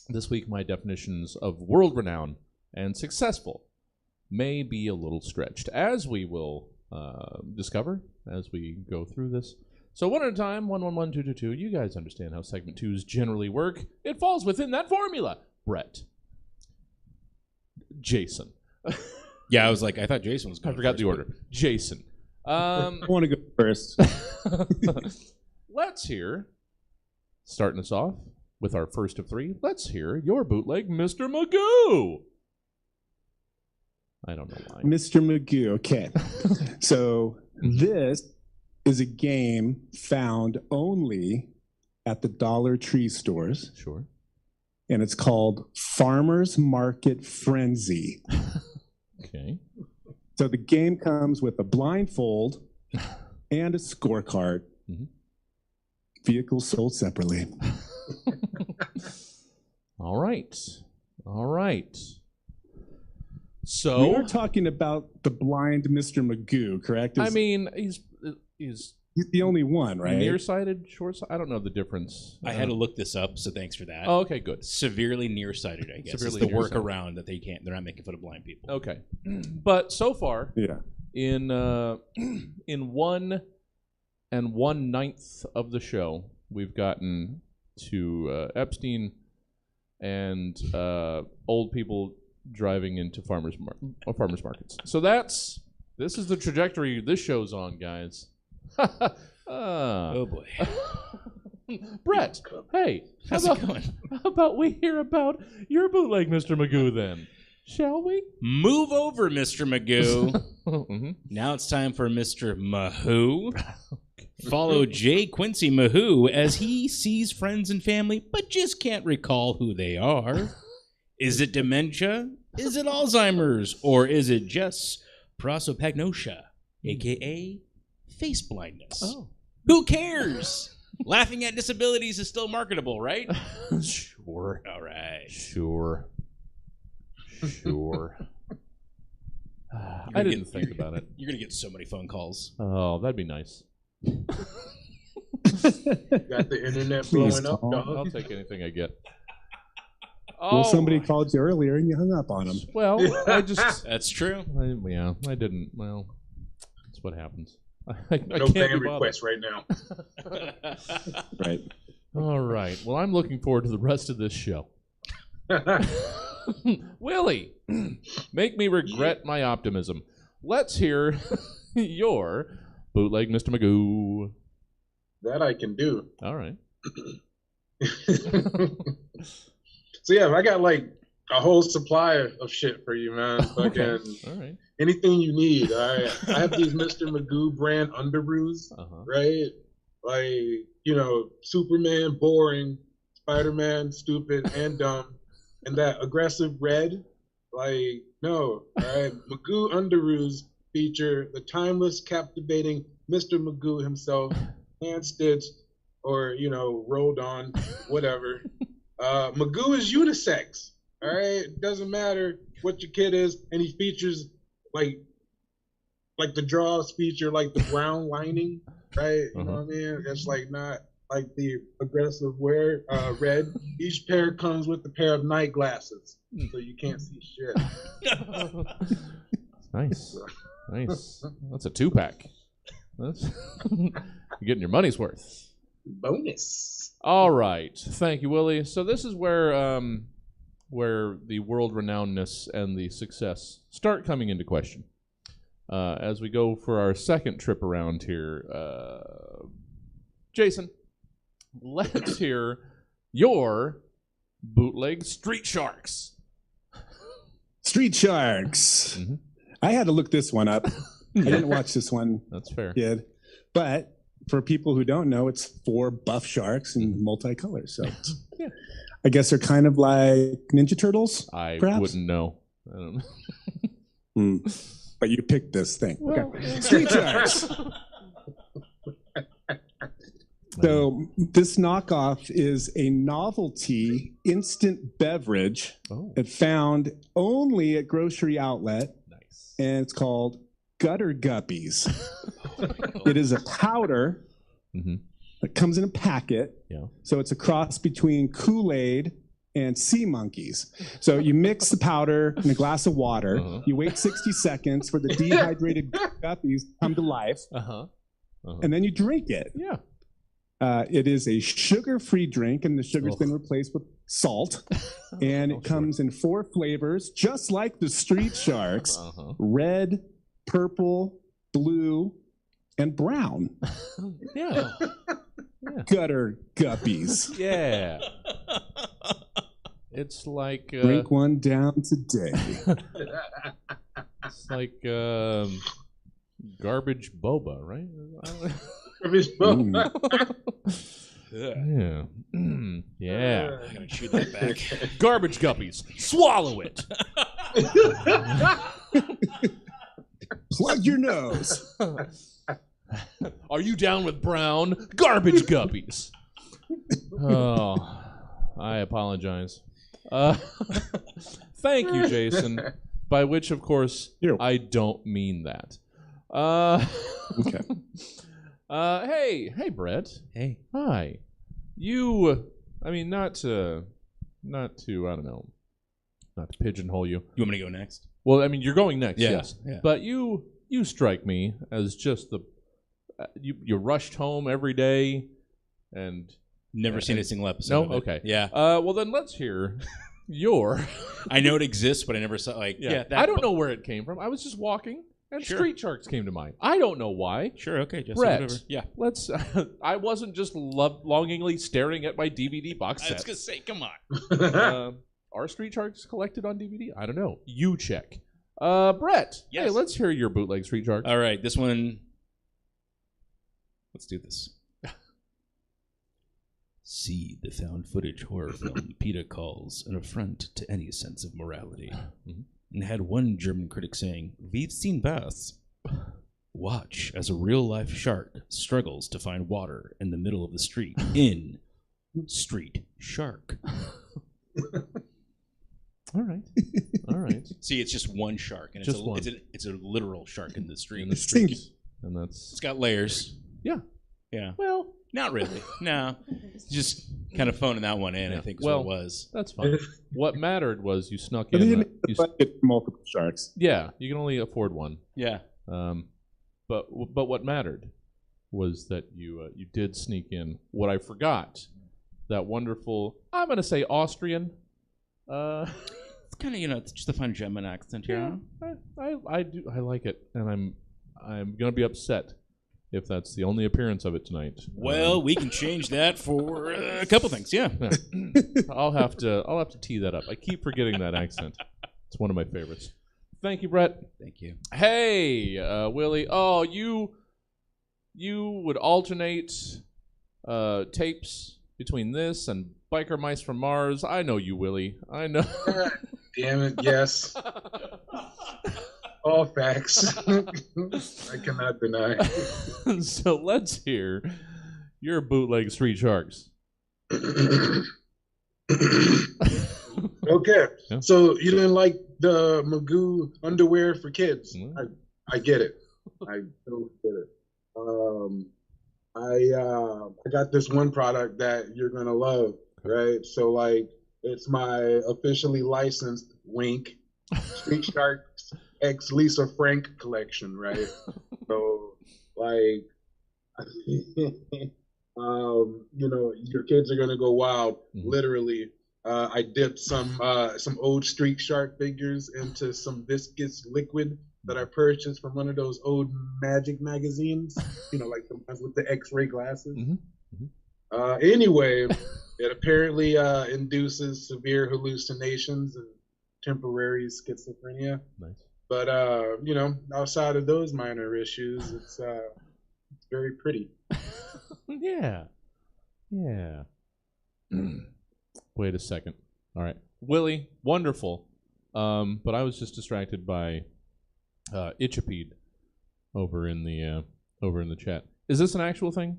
this week my definitions of world renown and successful may be a little stretched, as we will discover as we go through this. So one at a time, 111-222. You guys understand how segment 2s generally work. It falls within that formula. Brett. Jason. Yeah, I was like, I thought Jason was going I forgot first, the order. Jason. I want to go first. Let's hear, starting us off with our first of three, let's hear your bootleg, Mr. Magoo. I don't know why. Mr. Magoo. Okay. So this is a game found only at the Dollar Tree stores. Sure. And it's called Farmer's Market Frenzy. Okay. So the game comes with a blindfold and a scorecard. Mm-hmm. Vehicles sold separately. All right. All right. So We are talking about the blind Mr. Magoo, correct? I mean, he's He's the only one, right? nearsighted, short-sighted. I don't know the difference. I had to look this up, so thanks for that. Oh, okay, good. Severely nearsighted, I guess. Severely It's the nearsighted. workaround that they're not making fun of blind people. Okay, but so far, Yeah. in 1 1/9 of the show, we've gotten to Epstein and old people driving into farmers markets. So this is the trajectory this show's on, guys. Oh boy. Brett, hey, How's it going? how about we hear about your bootleg, Mr. Magoo, then? Shall we? Move over, Mr. Magoo. Mm-hmm. Now it's time for Mr. Mahoo. Follow J. Quincy Mahoo as he sees friends and family, but just can't recall who they are. Is it dementia? Is it Alzheimer's? Or is it just prosopagnosia, a.k.a. face blindness? Oh. Who cares? Laughing at disabilities is still marketable, right? Sure. All right. Sure. I didn't think about it. You're going to get so many phone calls. Oh, that'd be nice. Got the internet Please blowing up, call. dog. I'll take anything I get. Well, somebody my- called you earlier and you hung up on them. Well, I just... That's true. I didn't. Well, that's what happens. I No can't fan be bothered. requests right now. Right. All right. Well, I'm looking forward to the rest of this show. Willie, make me regret my optimism. Let's hear your bootleg, Mr. Magoo. That I can do. All right. So yeah, I got like a whole supply of shit for you, man. Okay. Fucking All right. anything you need. I have these Mr. Magoo brand underbrews, Uh-huh. right? Like, Superman boring, Spider-Man stupid and dumb, and that aggressive red. Like, no, all right. Magoo underoos feature the timeless, captivating Mr. Magoo himself, hand stitched or rolled on, whatever. Magoo is unisex. All right, it doesn't matter what your kid is, and he features like the draws feature like the brown lining, right? You know what I mean? It's like not like the aggressive red. Each pair comes with a pair of night glasses, so you can't see shit. Nice. Nice. That's a 2-pack. That's you're getting your money's worth. Bonus. All right. Thank you, Willie. So this is where the world renownedness and the success start coming into question. As we go for our second trip around here, Jason, let's hear your bootleg Street Sharks. Street Sharks. Mhm. I had to look this one up. I didn't watch this one, That's fair. kid. But for people who don't know, it's 4 buff sharks in multicolors. So Yeah. I guess they're kind of like Ninja Turtles. I Perhaps? wouldn't know. I don't know. But you picked this thing. Well, Okay. Street Sharks. So this knockoff is a novelty instant beverage Oh, that found only at grocery outlet, nice. and it's called gutter guppies. It is a powder that comes in a packet. Yeah. So it's a cross between Kool-Aid and sea monkeys. So you mix the powder in a glass of water. You wait 60 seconds for the dehydrated guppies to come to life. And then you drink it. Yeah. It is a sugar-free drink, and the sugar's been replaced with salt. And it comes in 4 flavors, just like the Street Sharks: red, purple, blue, and brown. Yeah. Gutter guppies. Yeah. It's like Drink one down today. it's like garbage boba, right? Yeah. Yeah. I'm gonna shoot that back. Garbage guppies. Swallow it. Plug your nose. Are you down with brown garbage guppies? Oh, I apologize. Thank you, Jason. By which, of course, I don't mean that. Okay. Hey, Brett. Hey. Hi. I mean, not to, I don't know, not to pigeonhole you. You want me to go next? Well, I mean, you're going next, Yeah, yes. yeah. But you strike me as just the, you rushed home every day, and Never seen a single episode. no, of it. okay, Yeah. Well, then let's hear your. I know it exists, but I never saw that I don't know where it came from. I was just walking, and Sure. Street Sharks came to mind. I don't know why. Sure. Okay. Just Brett. whatever. Yeah. Let's. I wasn't just longingly staring at my DVD box I set. was gonna say, come on. Are Street Sharks collected on DVD? I don't know. You check. Brett. Yes. Hey, let's hear your bootleg Street Sharks. All right. This one. Let's do this. See the found footage horror film PETA calls an affront to any sense of morality. And had one German critic saying, "We've seen worse." Watch as a real-life shark struggles to find water in the middle of the street in Street Shark. All right. All right. See, it's just one shark, and Just one. it's a literal shark in the street. In the streets. And It's that's. got layers. Yeah. Yeah. Well, Not really. No. It's just kind of phoning that one in, Yeah. I think is Well, what it was. that's fine. What mattered was you snuck But in. they the- didn't you get multiple sharks. yeah, you can only afford one. Yeah. But what mattered was that you did sneak in what I forgot. That wonderful, I'm going to say Austrian. It's kind of, it's just a fun German accent, Yeah, I do. I like it, and I'm going to be upset if that's the only appearance of it tonight. Well, we can change that for a couple things, yeah. I'll have to tee that up. I keep forgetting that accent. It's one of my favorites. Thank you, Brett. Thank you. Hey, Willie. Oh, you would alternate tapes between this and Biker Mice from Mars. I know you, Willie. I know. Damn it, yes. All facts. I cannot deny. So let's hear your bootleg Street Sharks. Okay, Yeah. so you didn't like the Magoo underwear for kids. Mm. I get it. I totally get it. I got this one product that you're gonna love, right? So like, it's my officially licensed wink Street Sharks X Lisa Frank collection, right? So like, your kids are gonna go wild. Mhm. Literally, I dipped some old Street Shark figures into some viscous liquid that I purchased from one of those old Magic magazines, like the ones with the X-ray glasses. Mhm. Anyway, it apparently induces severe hallucinations and temporary schizophrenia. Nice. But outside of those minor issues, it's very pretty. Yeah. Wait a second. All right, Willie, wonderful. But I was just distracted by Itchapede over in the chat. Is this an actual thing?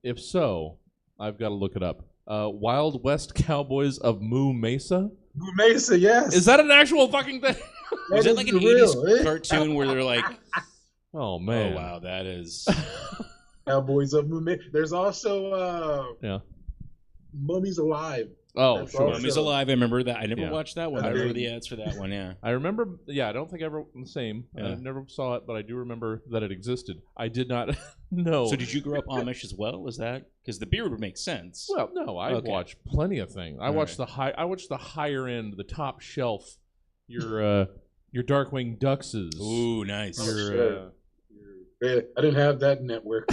If so, I've got to look it up. Wild West Cowboys of Moo Mesa. Mesa, yes. Is that an actual fucking thing? Was it like an real, 80s cartoon where they're like, Oh man! oh wow, that is. Cowboys of Mumesa? There's also Yeah. Mummies Alive. Oh, That's sure. all. Mummy's Alive. I remember that. I never Yeah. watched that one. I remember the ads for that one. Yeah. I remember. Yeah, I don't think I ever the same. I Yeah. never saw it, but I do remember that it existed. I did not know. So did you grow up Amish as well? Was that because the beard would make sense? Well, no, I Okay. watched plenty of things. I All watched right. I watched the higher end, the top shelf. Your Darkwing Duckses. Ooh, nice. Your, Yeah, I didn't have that network.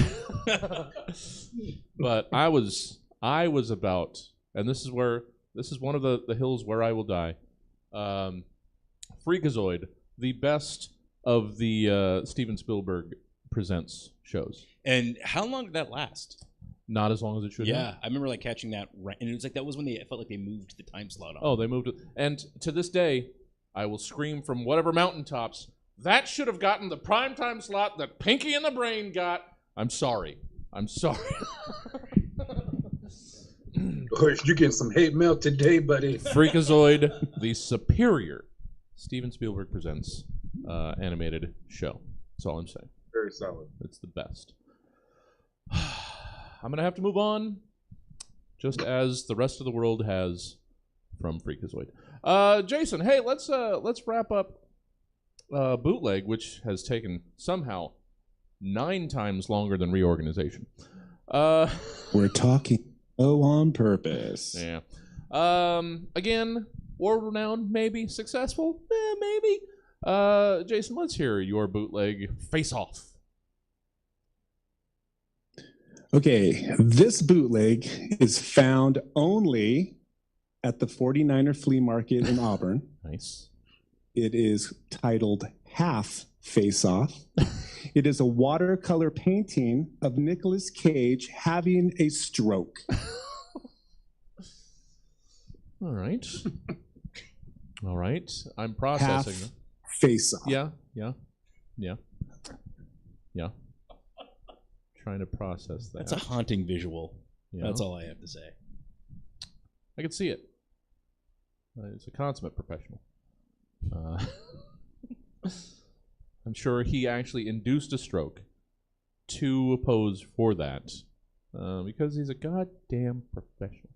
but I was about, and this is one of the hills where I will die. Freakazoid, the best of the Steven Spielberg Presents shows. And how long did that last? Not as long as it should have. Yeah, I remember like catching that, and it was like that was when it felt like they moved the time slot on. Oh, they moved it. And to this day, I will scream from whatever mountaintops, that should have gotten the primetime slot that Pinky and the Brain got. I'm sorry. You're getting some hate mail today, buddy. Freakazoid, the superior Steven Spielberg Presents animated show. That's all I'm saying. Very solid. It's the best. I'm going to have to move on, just as the rest of the world has from Freakazoid. Jason, hey, let's wrap up Bootleg, which has taken somehow 9 times longer than Reorganization. We're talking on purpose. Yeah. Again, world renowned, maybe successful, maybe. Jason, let's hear your Bootleg face-off. Okay, this bootleg is found only at the 49er Flea Market in Auburn. Nice. It is titled Half Face Off. It is a watercolor painting of Nicolas Cage having a stroke. All right. All right. I'm processing. Half face off. Yeah. Trying to process that. That's a haunting visual. Yeah. That's all I have to say. I can see it. It's a consummate professional. I'm sure he actually induced a stroke to pose for that because he's a goddamn professional.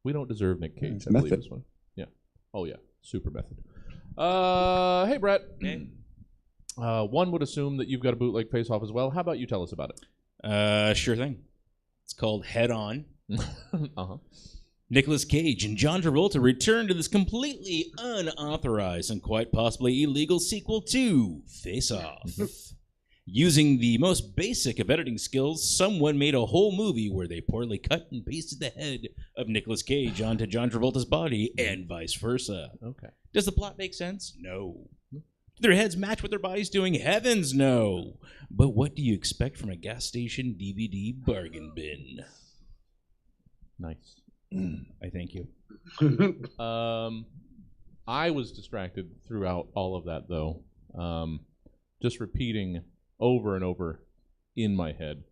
We don't deserve Nick Cage, It's I believe method. this one. Yeah. Oh, yeah. Super method. Hey, Brett. One would assume that you've got a bootleg face-off as well. How about you tell us about it? Sure thing. It's called Head On. Uh-huh. Nicolas Cage and John Travolta return to this completely unauthorized and quite possibly illegal sequel to Face Off. Using the most basic of editing skills, someone made a whole movie where they poorly cut and pasted the head of Nicolas Cage onto John Travolta's body and vice versa. Okay. Does the plot make sense? No. Do their heads match what their body's doing? Heavens no. But what do you expect from a gas station DVD bargain bin? Nice. I thank you. I was distracted throughout all of that, though. Just repeating over and over in my head.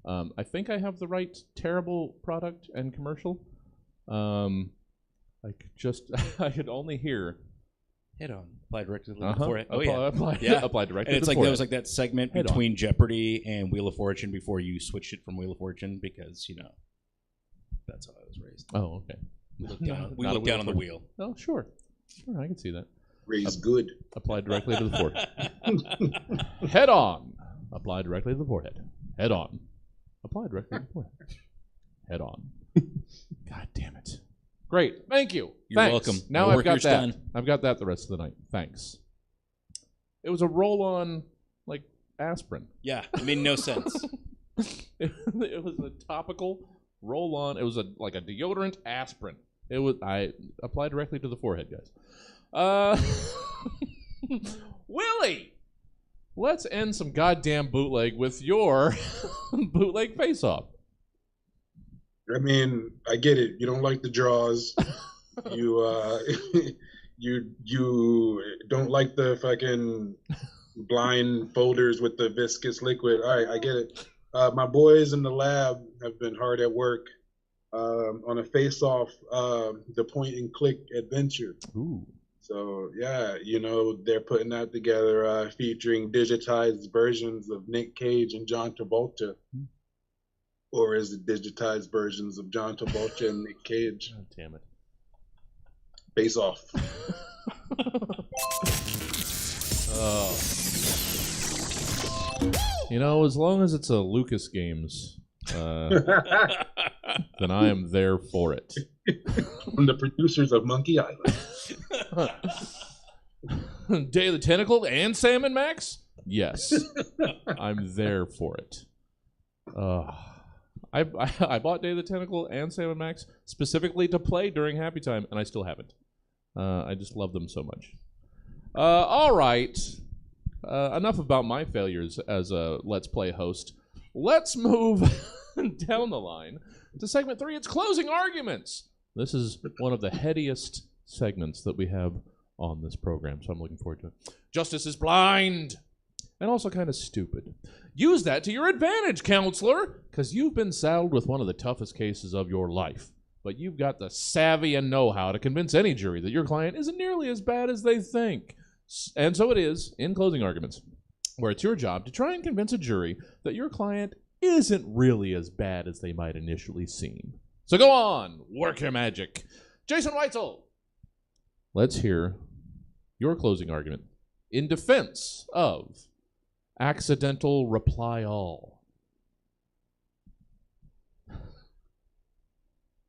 I think I have the right terrible product and commercial. I could only hear. Head On. Apply directly to the forehead. Oh, Apply yeah. apply directly And it's to the like forehead. there was like that segment Head On. between Jeopardy and Wheel of Fortune before you switched it from Wheel of Fortune because, that's how I was raised. Oh, okay. We looked down, Not a on the Fortune. wheel. Oh, sure. Sure, I can see that. Raised good. Apply directly to the forehead. Head on. Apply directly to the forehead. Head on. Apply directly to the forehead. Head on. God damn it. Great. Thank you. You're Thanks. welcome. Now My I've work got here's that. done. I've got that the rest of the night. Thanks. It was a roll-on, like, aspirin. Yeah, it made no sense. It was a topical roll-on. It was like a deodorant aspirin. I applied directly to the forehead, guys. Willie, let's end some goddamn bootleg with your bootleg face-off. I mean, I get it. You don't like the draws. You you don't like the fucking blind folders with the viscous liquid. All right, I get it. My boys in the lab have been hard at work on a face-off, the point-and-click adventure. Ooh. So yeah, they're putting that together, featuring digitized versions of Nick Cage and John Travolta, or is it digitized versions of John Travolta and Nick Cage? God damn it! Face Off. As long as it's a Lucas Games, then I am there for it. From the producers of Monkey Island. Day of the Tentacle and Sam & Max? Yes. I'm there for it. I bought Day of the Tentacle and Sam & Max specifically to play during Happy Time, and I still haven't. I just love them so much. All right. Enough about my failures as a Let's Play host. Let's move down the line to segment 3. It's closing arguments. This is one of the headiest segments that we have on this program, so I'm looking forward to it. Justice is blind and also kind of stupid. Use that to your advantage, counselor, because you've been saddled with one of the toughest cases of your life. But you've got the savvy and know-how to convince any jury that your client isn't nearly as bad as they think. And so it is in closing arguments, where it's your job to try and convince a jury that your client isn't really as bad as they might initially seem. So go on, work your magic. Jason Whitesel, let's hear your closing argument in defense of accidental reply all.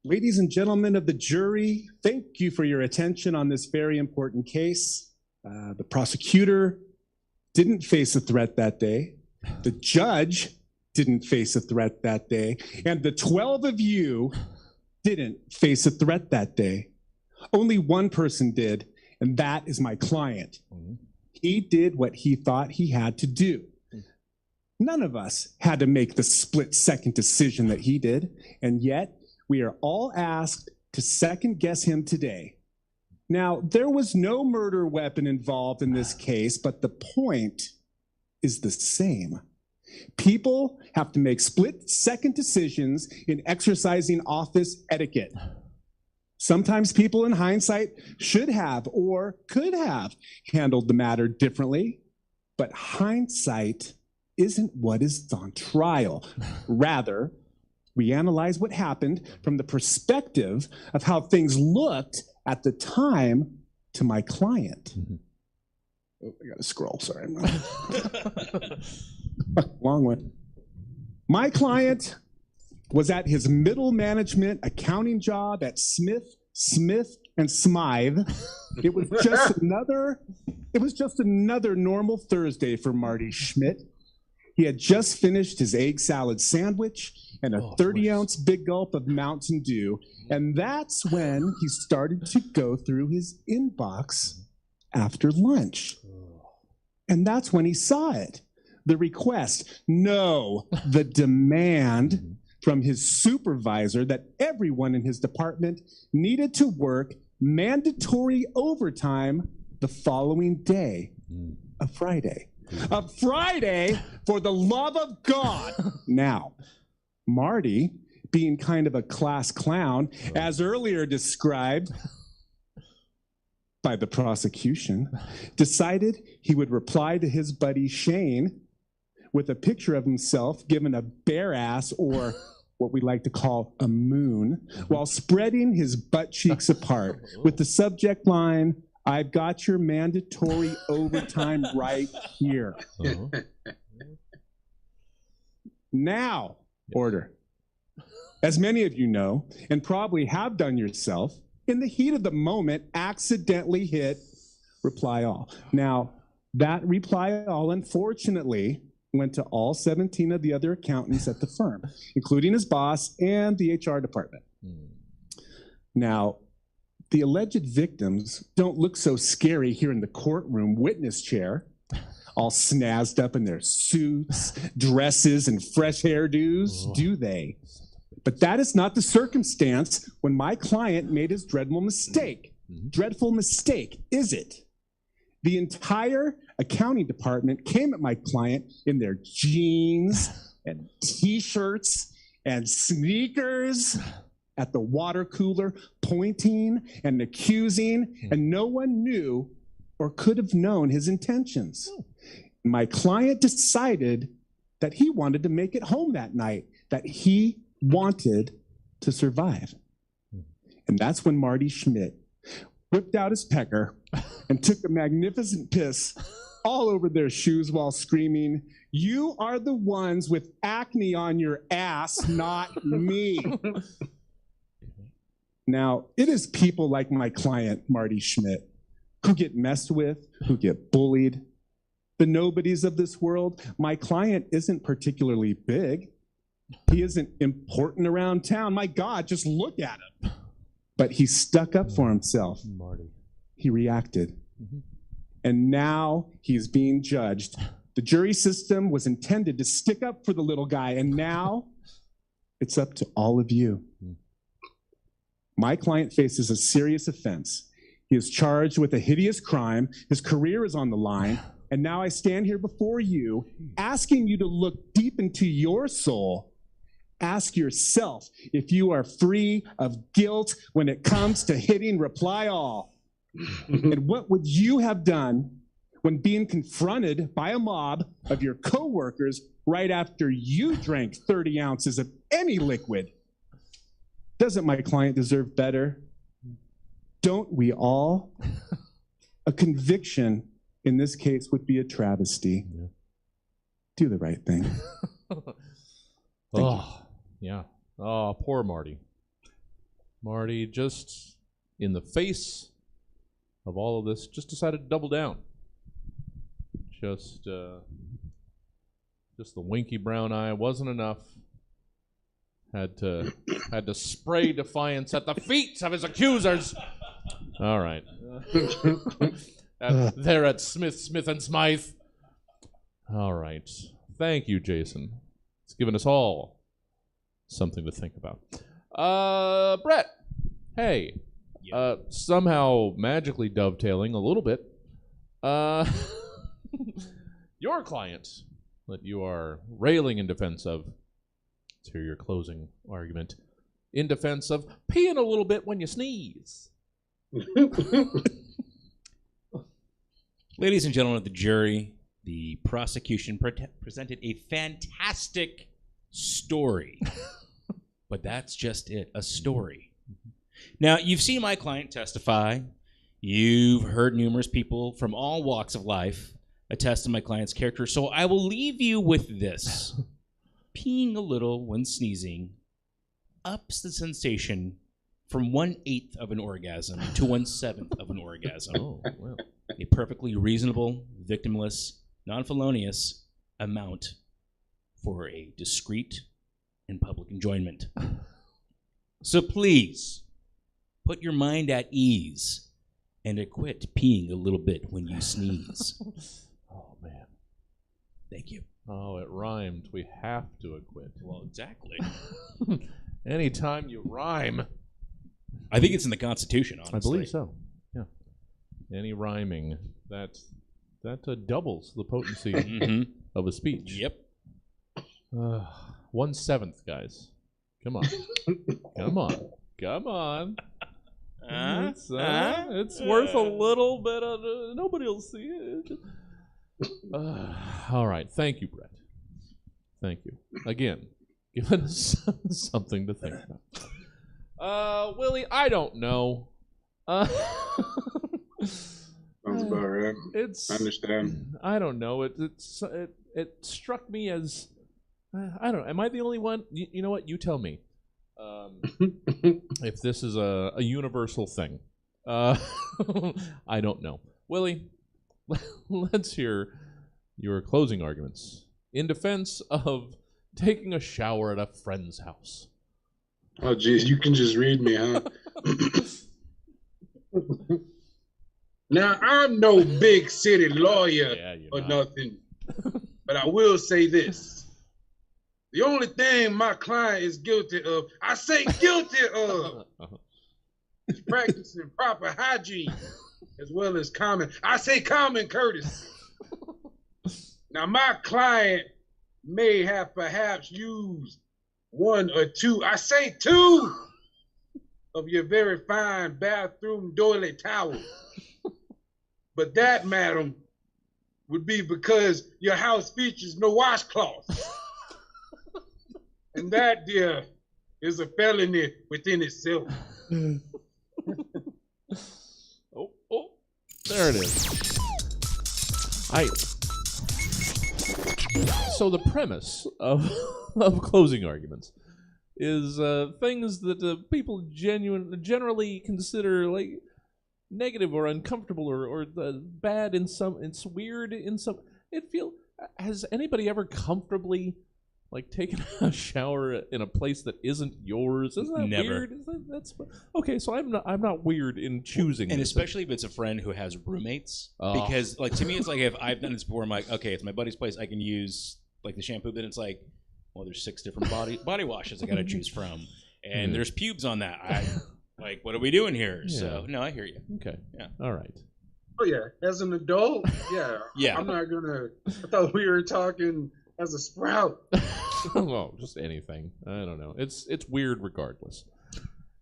Ladies and gentlemen of the jury, thank you for your attention on this very important case. The prosecutor didn't face a threat that day. The judge didn't face a threat that day. And the 12 of you didn't face a threat that day. Only one person did, and that is my client. He did what he thought he had to do. None of us had to make the split-second decision that he did, and yet we are all asked to second-guess him today. Now, there was no murder weapon involved in this case, but the point is the same. People have to make split-second decisions in exercising office etiquette. Sometimes people in hindsight should have or could have handled the matter differently, but hindsight isn't what is on trial. Rather, we analyze what happened from the perspective of how things looked at the time to my client. Oh, I gotta scroll, sorry. Long one. My client was at his middle management accounting job at Smith and Smythe. It was just another normal Thursday for Marty Schmidt. He had just finished his egg salad sandwich and a 30-ounce big gulp of Mountain Dew, and that's when he started to go through his inbox after lunch. And that's when he saw it. The request, no, the demand from his supervisor that everyone in his department needed to work mandatory overtime the following day, a Friday. A Friday, for the love of God. Now, Marty, being kind of a class clown, as earlier described by the prosecution, decided he would reply to his buddy Shane with a picture of himself given a bare ass, or what we like to call a moon, while spreading his butt cheeks apart with the subject line, "I've got your mandatory overtime right here." Now, order. As many of you know, and probably have done yourself, in the heat of the moment, accidentally hit reply all. Now, that reply all, unfortunately, went to all 17 of the other accountants at the firm, including his boss and the HR department. Now, the alleged victims don't look so scary here in the courtroom witness chair, all snazzed up in their suits, dresses, and fresh hairdos, do they? But that is not the circumstance when my client made his dreadful mistake. Dreadful mistake, is it? The entire accounting department came at my client in their jeans and t-shirts and sneakers at the water cooler, pointing and accusing, and no one knew or could have known his intentions. My client decided that he wanted to make it home that night, that he wanted to survive. And that's when Marty Schmidt whipped out his pecker and took a magnificent piss all over their shoes while screaming, "You are the ones with acne on your ass, not me." Now, it is people like my client, Marty Schmidt, who get messed with, who get bullied, the nobodies of this world. My client isn't particularly big. He isn't important around town. My God, just look at him. But he stuck up for himself. Marty. He reacted. And now he's being judged. The jury system was intended to stick up for the little guy, and now it's up to all of you. My client faces a serious offense. He is charged with a hideous crime. His career is on the line. And now I stand here before you, asking you to look deep into your soul. Ask yourself if you are free of guilt when it comes to hitting reply all. And what would you have done when being confronted by a mob of your coworkers right after you drank 30 ounces of any liquid? Doesn't my client deserve better? Don't we all? A conviction in this case would be a travesty. Yeah. Do the right thing. Yeah. Oh, poor Marty. Marty, just in the face of all of this, just decided to double down. Just the winky brown eye wasn't enough. Had to spray defiance at the feet of his accusers. All right. There at Smith and Smythe. All right. Thank you, Jason. It's given us all something to think about. Brett. Hey. Somehow magically dovetailing a little bit. Your client that you are railing in defense of. Let's hear your closing argument. In defense of peeing a little bit when you sneeze. Ladies and gentlemen of the jury, the prosecution presented a fantastic story. But that's just it, a story. Now, you've seen my client testify. You've heard numerous people from all walks of life attest to my client's character. So I will leave you with this. Peeing a little when sneezing ups the sensation from 1/8 of an orgasm to 1/7 of an orgasm. Oh, well. A perfectly reasonable, victimless, non-felonious amount for a discreet and public enjoyment. So please, put your mind at ease and quit peeing a little bit when you sneeze. Oh, man. Thank you. Oh, it rhymed. We have to acquit. Well, exactly. Anytime you rhyme. I think it's in the Constitution, honestly. I believe so. Yeah. Any rhyming, that doubles the potency of a speech. Yep. 1/7, guys. Come on. Come on. It's worth a little bit of... nobody will see it. All right. Thank you, Brett. Thank you. Again, giving us something to think about. Willie, I don't know. Sounds about right. I understand. I don't know. It struck me as... I don't know. Am I the only one? You know what? You tell me. If this is a universal thing. I don't know. Willie, let's hear your closing arguments in defense of taking a shower at a friend's house. Oh, geez, you can just read me, huh? Now, I'm no big city lawyer or nothing, but I will say this. The only thing my client is guilty of, I say guilty of, is practicing proper hygiene as well as common courtesy. Now, my client may have perhaps used one or two, I say two, of your very fine bathroom doily towel. But that, madam, would be because your house features no washcloths. And that, dear, is a felony within itself. Oh, there it is. So the premise of closing arguments is things that people generally consider like negative or uncomfortable or bad in some. It's weird in some. Has anybody ever comfortably like taken a shower in a place that isn't yours? Isn't that Never. weird? That's okay. So I'm not weird in choosing, And this. especially if it's a friend who has roommates, Oh. because like to me, it's like if I've done this before, I'm like, okay, it's my buddy's place, I can use like the shampoo. Then it's like, well, there's 6 different body washes I got to choose from, and there's pubes on that. Like, what are we doing here? Yeah. So no, I hear you. Okay. Yeah. All right. Oh yeah, as an adult, yeah. Yeah. I'm not gonna. I thought we were talking as a sprout. Well, just anything. I don't know. It's weird regardless.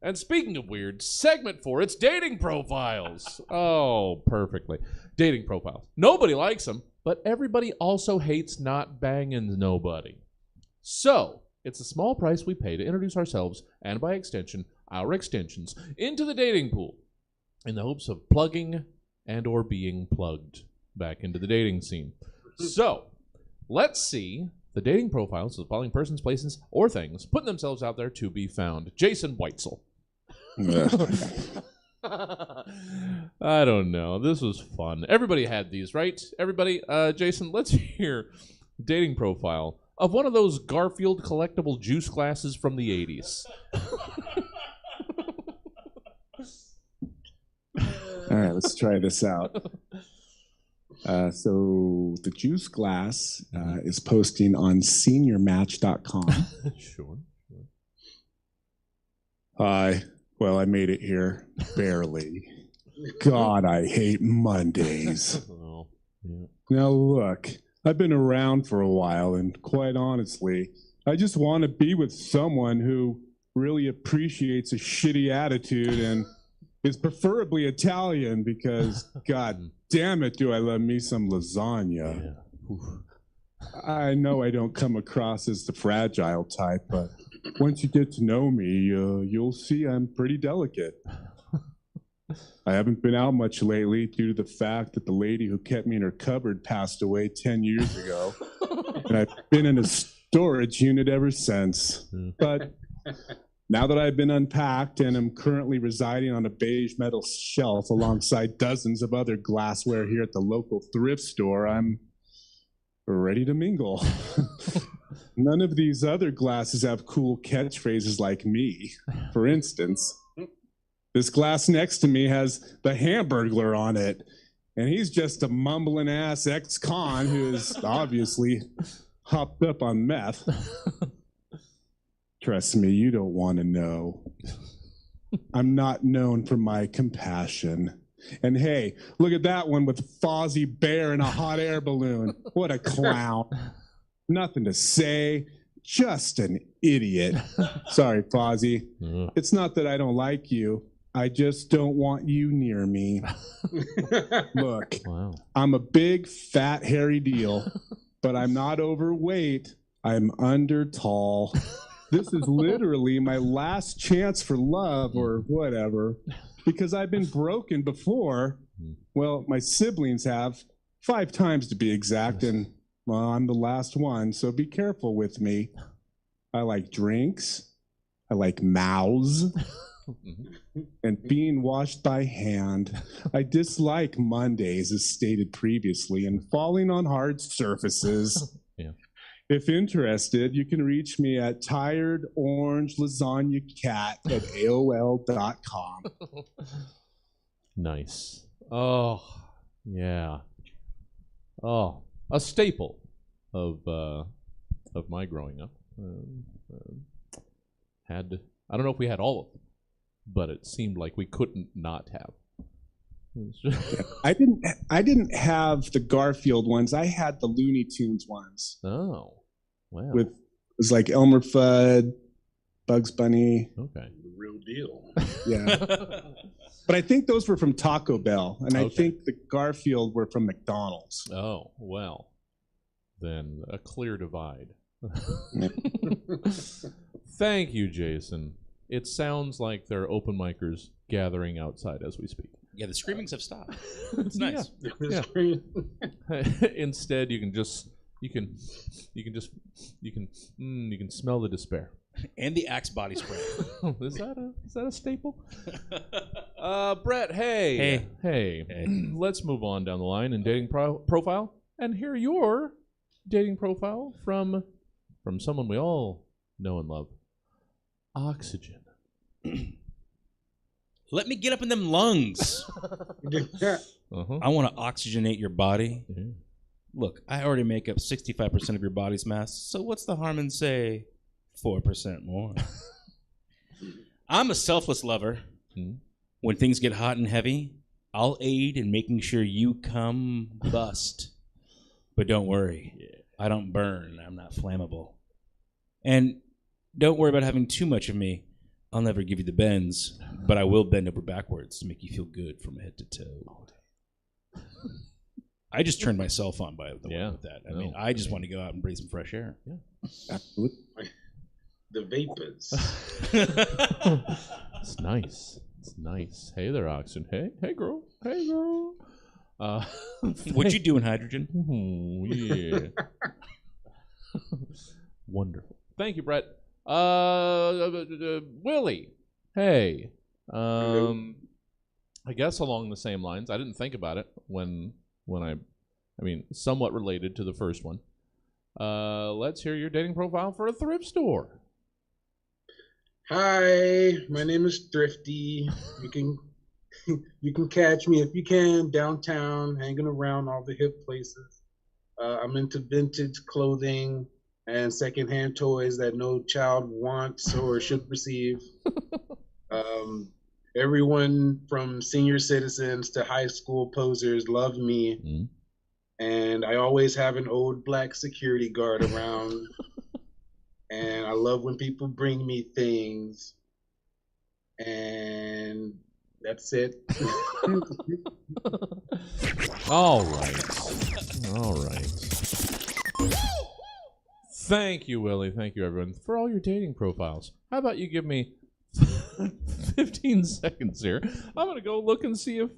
And speaking of weird, segment 4, it's dating profiles. Oh, perfectly. Dating profiles. Nobody likes them, but everybody also hates not banging nobody. So, it's a small price we pay to introduce ourselves, and by extension, our extensions, into the dating pool in the hopes of plugging and or being plugged back into the dating scene. So, let's see the dating profiles of the following persons, places, or things putting themselves out there to be found. Jason Whitesel. I don't know. This was fun. Everybody had these, right? Everybody? Jason, let's hear the dating profile of one of those Garfield collectible juice glasses from the 80s. All right, let's try this out. So the juice glass is posting on seniormatch.com. Sure. Hi. Well, I made it here. Barely. God, I hate Mondays. Oh, yeah. Now look, I've been around for a while, and quite honestly, I just want to be with someone who really appreciates a shitty attitude and is preferably Italian because, God damn it, do I love me some lasagna. Yeah. I know I don't come across as the fragile type, but once you get to know me, you'll see I'm pretty delicate. I haven't been out much lately due to the fact that the lady who kept me in her cupboard passed away 10 years ago, and I've been in a storage unit ever since. But now that I've been unpacked and am currently residing on a beige metal shelf alongside dozens of other glassware here at the local thrift store, I'm ready to mingle. None of these other glasses have cool catchphrases like me. For instance, this glass next to me has the Hamburglar on it, and he's just a mumbling ass ex-con who is obviously hopped up on meth. Trust me, you don't want to know. I'm not known for my compassion. And hey, look at that one with Fozzie Bear and a hot air balloon. What a clown. Nothing to say, just an idiot. Sorry, Fozzie. It's not that I don't like you. I just don't want you near me. Look, Wow. I'm a big, fat, hairy deal, but I'm not overweight. I'm under tall. This is literally my last chance for love or whatever, because I've been broken before. Well, my siblings have, 5 times to be exact, and well, I'm the last one, so be careful with me. I like drinks. I like mouths. And being washed by hand. I dislike Mondays, as stated previously, and falling on hard surfaces. Yeah. If interested, you can reach me at tiredorangelasagnacat@aol.com. Nice. Oh, yeah. Oh, a staple of my growing up. I don't know if we had all of them, but it seemed like we couldn't not have. I didn't have the Garfield ones. I had the Looney Tunes ones. Oh, wow. It was like Elmer Fudd, Bugs Bunny. Okay. Real deal. Yeah. But I think those were from Taco Bell, and I Okay. think the Garfield were from McDonald's. Oh, well. Then a clear divide. Thank you, Jason. It sounds like there are open micers gathering outside as we speak. Yeah, the screamings have stopped. It's nice. Yeah. Instead, you can smell the despair. And the Axe body spray. Is that a staple? Brett, hey. Let's move on down the line in dating profile and hear your dating profile from someone we all know and love. Oxygen. Let me get up in them lungs. Uh-huh. I want to oxygenate your body. Yeah. Look, I already make up 65% of your body's mass, so what's the harm in, say, 4% more? I'm a selfless lover. Hmm. When things get hot and heavy, I'll aid in making sure you come bust. But don't worry, I don't burn. I'm not flammable. And don't worry about having too much of me. I'll never give you the bends, but I will bend over backwards to make you feel good from head to toe. I just turned myself on by the way with that. I mean, I just want to go out and breathe some fresh air. Yeah. Absolutely. The vapors. It's nice. It's nice. Hey there, Oxygen. Hey, girl. Hey, girl. What'd you do in hydrogen? Oh, yeah. Wonderful. Thank you, Brett. Willie. Hey. I guess along the same lines. I didn't think about it when I mean, somewhat related to the first one. Let's hear your dating profile for a thrift store. Hi, my name is Thrifty. You can catch me if you can downtown, hanging around all the hip places. I'm into vintage clothing and secondhand toys that no child wants or should receive. Everyone from senior citizens to high school posers love me. Mm. And I always have an old black security guard around. And I love when people bring me things. And that's it. All right. Thank you, Willie. Thank you, everyone, for all your dating profiles. How about you give me 15 seconds here? I'm going to go look and see if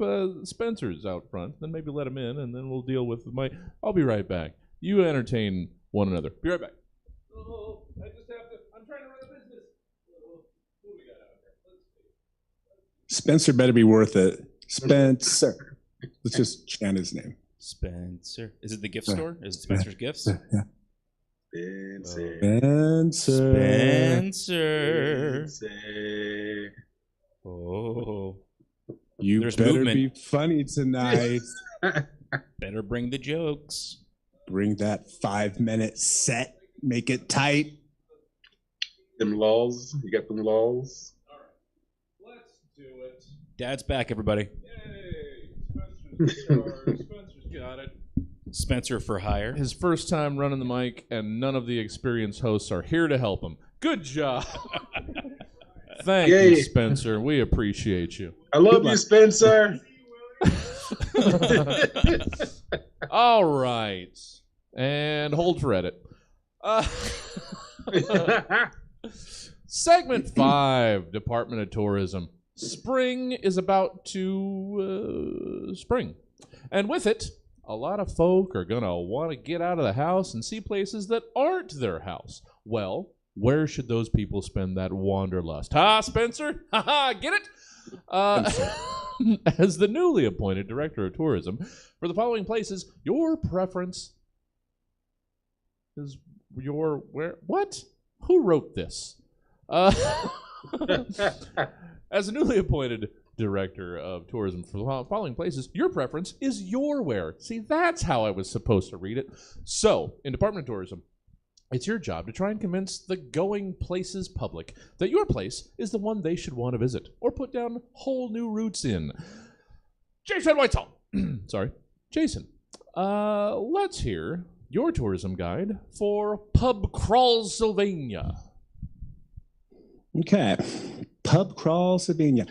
Spencer's out front. Then maybe let him in, and then we'll deal with I'll be right back. You entertain one another. Be right back. Oh, I'm trying to run a business. What do we got out here? Let's see. Spencer better be worth it. Spencer. Let's just chant his name. Spencer. Is it the gift store? Is it Spencer's Gifts? Yeah. Spencer. Spencer. Oh. You There's better movement. be funny tonight. Better bring the jokes. Bring that 5-minute set. Make it tight. Them lulls. You got them lulls. Let's do it. Dad's back, everybody. Yay! Spencer's the star. Spencer's got it. Spencer for hire. His first time running the mic, and none of the experienced hosts are here to help him. Good job. Thank Yay. you, Spencer. We appreciate you. I love you, Spencer. All right. And hold for edit. Segment 5, Department of Tourism. Spring is about to spring. And with it, a lot of folk are going to want to get out of the house and see places that aren't their house. Well, where should those people spend that wanderlust? Ha, Spencer? Ha ha, get it? As the newly appointed Director of Tourism, for the following places, your preference is what? Who wrote this? As a newly appointed Director of Tourism for the following places, your preference is your where. See, that's how I was supposed to read it. So, in Department of Tourism, it's your job to try and convince the going places public that your place is the one they should want to visit or put down whole new routes in. Jason Whitesel. Sorry, Jason. Let's hear your tourism guide for Pub-crawl-sylvania. Okay. Pub-crawl-sylvania.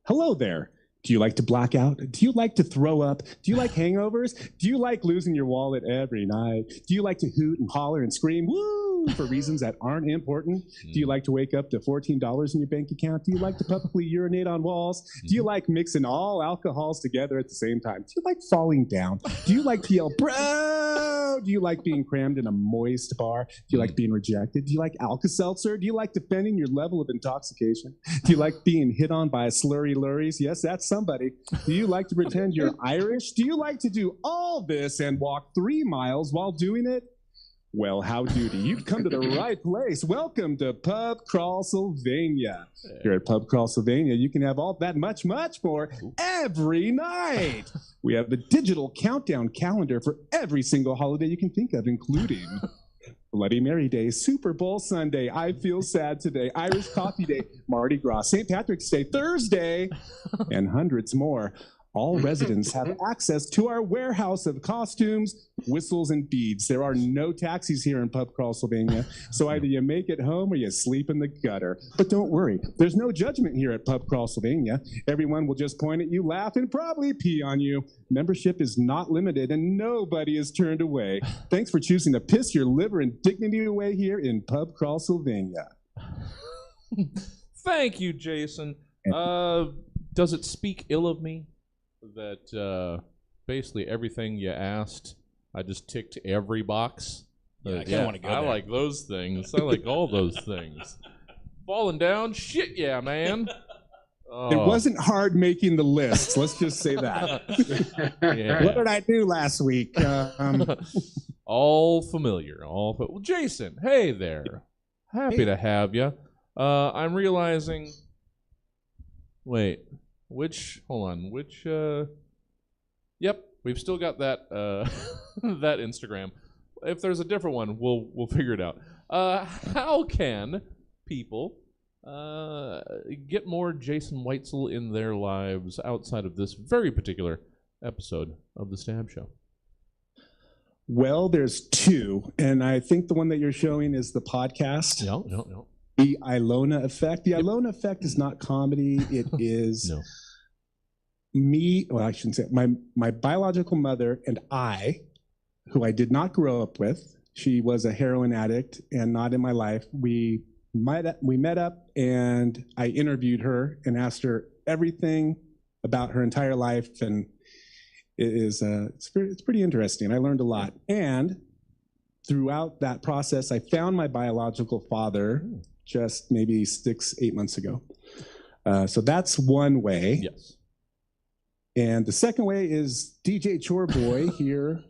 Hello there. Do you like to black out? Do you like to throw up? Do you like hangovers? Do you like losing your wallet every night? Do you like to hoot and holler and scream, woo, for reasons that aren't important? Do you like to wake up to $14 in your bank account? Do you like to publicly urinate on walls? Do you like mixing all alcohols together at the same time? Do you like falling down? Do you like to yell, bro? Do you like being crammed in a moist bar? Do you like being rejected? Do you like Alka-Seltzer? Do you like defending your level of intoxication? Do you like being hit on by slurry lurries? Yes, that's somebody. Do you like to pretend you're Irish? Do you like to do all this and walk 3 miles while doing it? Well, how duty. You've come to the right place. Welcome to Pub-crawl-sylvania. Here at Pub-crawl-sylvania, you can have all that much more every night. We have a digital countdown calendar for every single holiday you can think of, including Bloody Mary Day, Super Bowl Sunday, I Feel Sad Today, Irish Coffee Day, Mardi Gras, St. Patrick's Day, Thursday, and hundreds more. All residents have access to our warehouse of costumes, whistles, and beads. There are no taxis here in Pub-crawl-sylvania, so either you make it home or you sleep in the gutter. But don't worry, there's no judgment here at Pub-crawl-sylvania. Everyone will just point at you, laugh, and probably pee on you. Membership is not limited, and nobody is turned away. Thanks for choosing to piss your liver and dignity away here in Pub-crawl-sylvania. Thank you, Jason. Does it speak ill of me that basically everything you asked, I just ticked every box? Yeah, I kind of want to go I there. like those things. I like all those things. Falling down? Shit, yeah, man. It wasn't hard making the list. Let's just say that. Yeah. What did I do last week? All familiar. Well, Jason, hey there. Happy to have you. I'm realizing. Wait. Hold on. Yep, we've still got that that Instagram. If there's a different one, we'll figure it out. How can people get more Jason Whitesel in their lives outside of this very particular episode of The Stab Show? Well, there's 2, and I think the one that you're showing is the podcast. No. The Ilona Effect. The Ilona Effect is not comedy. It is me, well, I shouldn't say it, my biological mother and I, who I did not grow up with. She was a heroin addict and not in my life. We met up and I interviewed her and asked her everything about her entire life, and it's pretty interesting. I learned a lot. And throughout that process, I found my biological father just maybe 6-8 months ago. So that's one way. Yes. And the second way is DJ Chore Boy here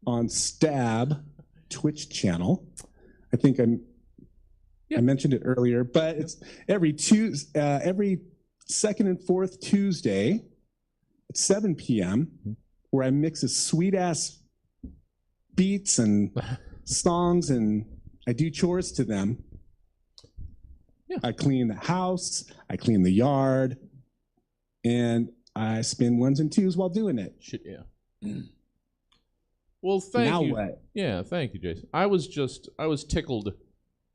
on Stab Twitch channel. I think I mentioned it earlier, but it's every second and fourth Tuesday at 7 p.m. where I mix a sweet ass beats and songs and I do chores to them. Yeah. I clean the house, I clean the yard, and I spin 1s and 2s while doing it. Shit, yeah. Well, thank you. Now what? Yeah, thank you, Jason. I was tickled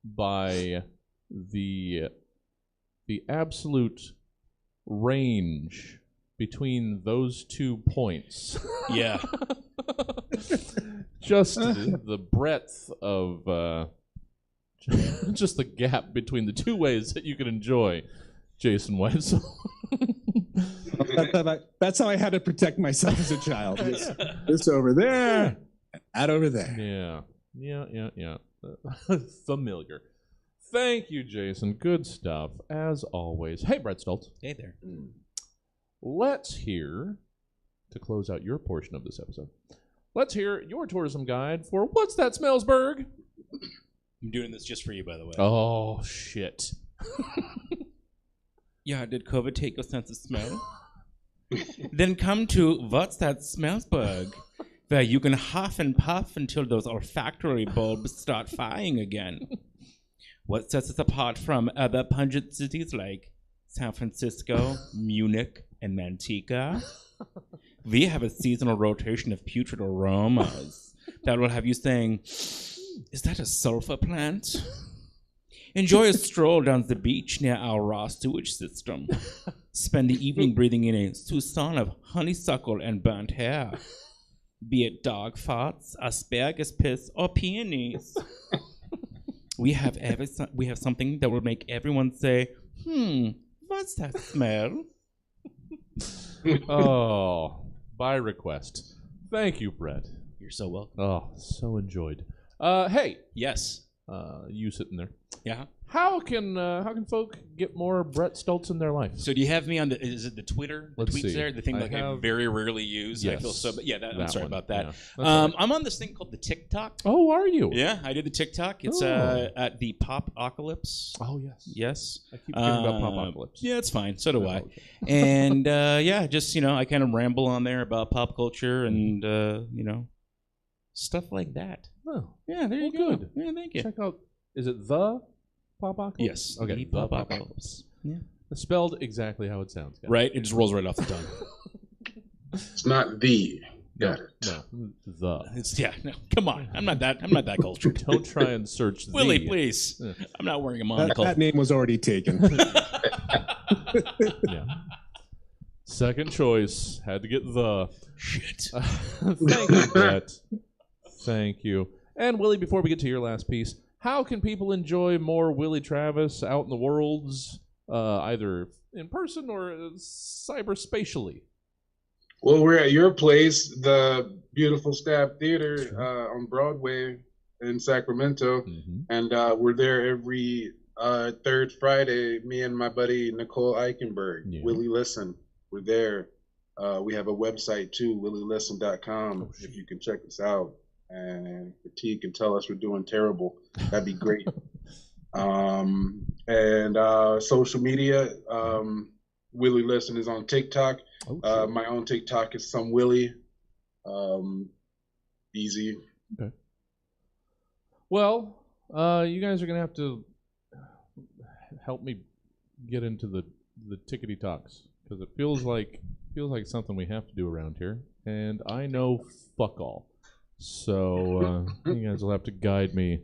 by the absolute range between those 2 points. Yeah. Just the breadth of just the gap between the 2 ways that you can enjoy Jason Whitesel. That's how I had to protect myself as a child. This over there, that over there. Yeah. Familiar. Thank you, Jason. Good stuff, as always. Hey, Brett Stults. Hey there. Let's hear, to close out your portion of this episode, let's hear your tourism guide for What's That Smellsburg? I'm doing this just for you, by the way. Oh, shit. Yeah, did COVID take your sense of smell? Then come to What's That Smellsburg, where you can huff and puff until those olfactory bulbs start firing again. What sets us apart from other pungent cities like San Francisco, Munich, and Manteca? We have a seasonal rotation of putrid aromas that will have you saying, is that a sulfur plant? Enjoy a stroll down the beach near our raw sewage system. Spend the evening breathing in a Susan of honeysuckle and burnt hair. Be it dog farts, asparagus piss, or peonies. We have something that will make everyone say, what's that smell? Oh, by request. Thank you, Brett. You're so welcome. Oh, so enjoyed. Hey, Yes. you sitting there. Yeah. How can folk get more Brett Stults in their life? So do you have me on is it the Twitter? The Let's tweets see. there? The thing I very rarely use. Yes. I feel so, yeah, I'm sorry one, about that. yeah. That's all right. I'm on this thing called the TikTok. Oh, are you? Yeah, I did the TikTok. It's Oh. at the Pop-Apocalypse. Oh, yes. Yes. I keep forgetting about Pop-Apocalypse. Yeah, it's fine. So do I. apologize. And yeah, just I kind of ramble on there about pop culture and stuff like that. Oh, Yeah, there you well, go. good. Yeah, thank you. Check out, is it the Pop-Apocalypse? Yes. Okay, the the Pop-Apocalypse. Yeah. It's spelled exactly how it sounds. Guys. Right. It just rolls right off the tongue. It's not the. Got it. No, the. It's no. Come on. I'm not that cultured. Don't try and search the. Willie, please. Yeah. I'm not wearing a That, monocle. that name was already taken. Yeah. Second choice. Had to get the. Shit. Thank you, Brett. Thank you. And Willie, before we get to your last piece, how can people enjoy more Willie Travis out in the worlds, either in person or cyberspatially? Well, we're at your place, the beautiful Stab Theater on Broadway in Sacramento, and we're there every third Friday. Me and my buddy Nicole Eichenberg, Yeah. Willie Listen. We're there. We have a website too, willielisten.com. If you can check us out and critique and tell us we're doing terrible, that'd be great. And social media, Willie Listen is on TikTok. My own TikTok is some Willie. Easy. Okay. Well, you guys are gonna have to help me get into the tickety talks because it feels like something we have to do around here, and I know fuck all. So you guys will have to guide me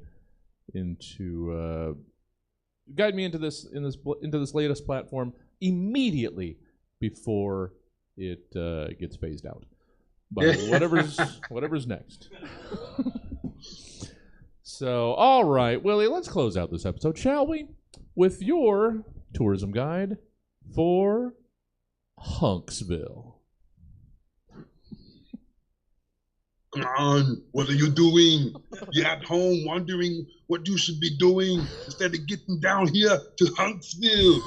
into this latest platform immediately before it gets phased out. But whatever's next. So, all right, Willie, let's close out this episode, shall we? With your tourism guide for Hunksville. Come on, what are you doing? You're at home wondering what you should be doing instead of getting down here to Hunksville.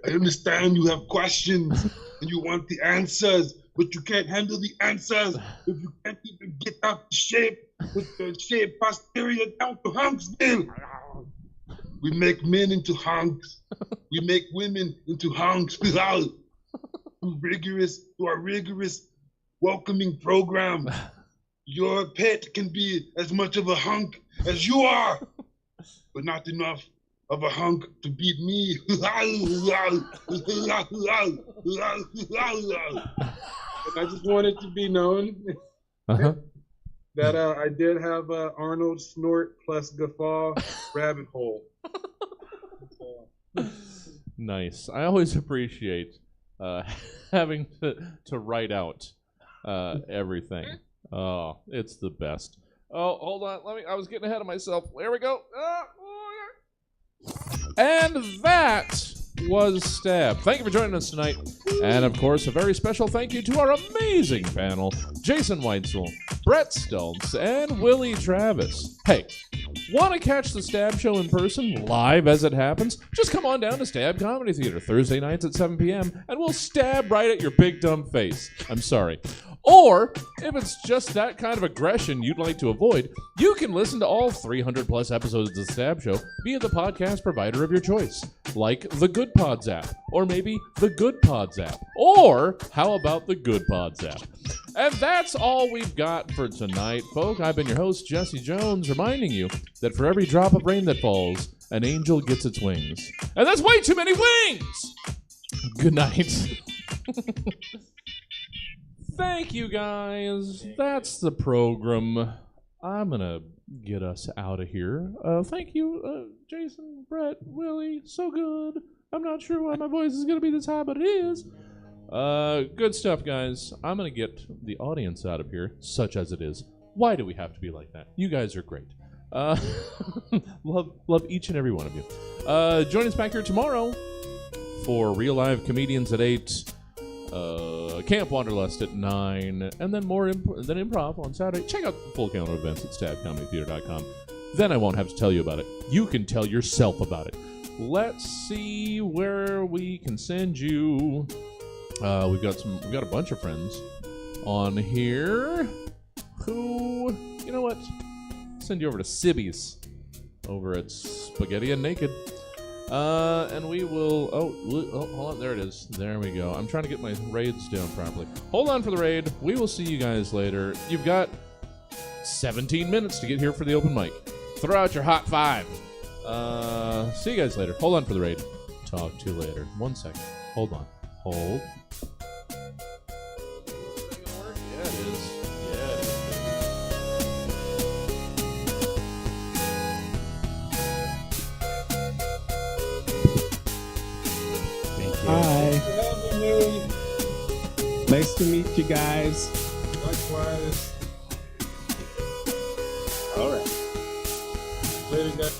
I understand you have questions and you want the answers, but you can't handle the answers if you can't even get out the shape with the shape posterior down to Hunksville. We make men into hunks. We make women into hunks. Through our rigorous welcoming program. Your pet can be as much of a hunk as you are, but not enough of a hunk to beat me. And I just wanted to be known that I did have Arnold Snort+Guffaw rabbit hole. Nice. I always appreciate having to write out everything. Oh, it's the best. Oh, hold on. I was getting ahead of myself. There we go. And that was Stab. Thank you for joining us tonight. And of course, a very special thank you to our amazing panel, Jason Whitesel, Brett Stults, and Willie Travis. Hey, want to catch the Stab show in person, live as it happens? Just come on down to Stab Comedy Theater Thursday nights at 7 p.m. and we'll stab right at your big dumb face. I'm sorry. Or, if it's just that kind of aggression you'd like to avoid, you can listen to all 300 plus episodes of The Stab Show via the podcast provider of your choice, like the Good Pods app, or maybe the Good Pods app, or how about the Good Pods app? And that's all we've got for tonight, folk. I've been your host, Jesse Jones, reminding you that for every drop of rain that falls, an angel gets its wings. And that's way too many wings! Good night. Thank you, guys. That's the program. I'm going to get us out of here. Thank you, Jason, Brett, Willie. So good. I'm not sure why my voice is going to be this high, but it is. Good stuff, guys. I'm going to get the audience out of here, such as it is. Why do we have to be like that? You guys are great. Love each and every one of you. Join us back here tomorrow for Real Live Comedians at 8. Camp Wanderlust at 9, and then more than improv on Saturday. Check out the full calendar of events at stabcomedytheater.com. Then I won't have to tell you about it. You can tell yourself about it. Let's see where we can send you. We've got a bunch of friends on here who, you know what? Send you over to Sibby's over at Spaghetti and Naked. And we will... Oh, hold on. There it is. There we go. I'm trying to get my raids down properly. Hold on for the raid. We will see you guys later. You've got 17 minutes to get here for the open mic. Throw out your hot 5. See you guys later. Hold on for the raid. Talk to you later. 1 second. Hold on. Hold. Yeah, it is. Yeah, it is. Hi. Nice to meet you guys. Likewise. All right. Later, guys.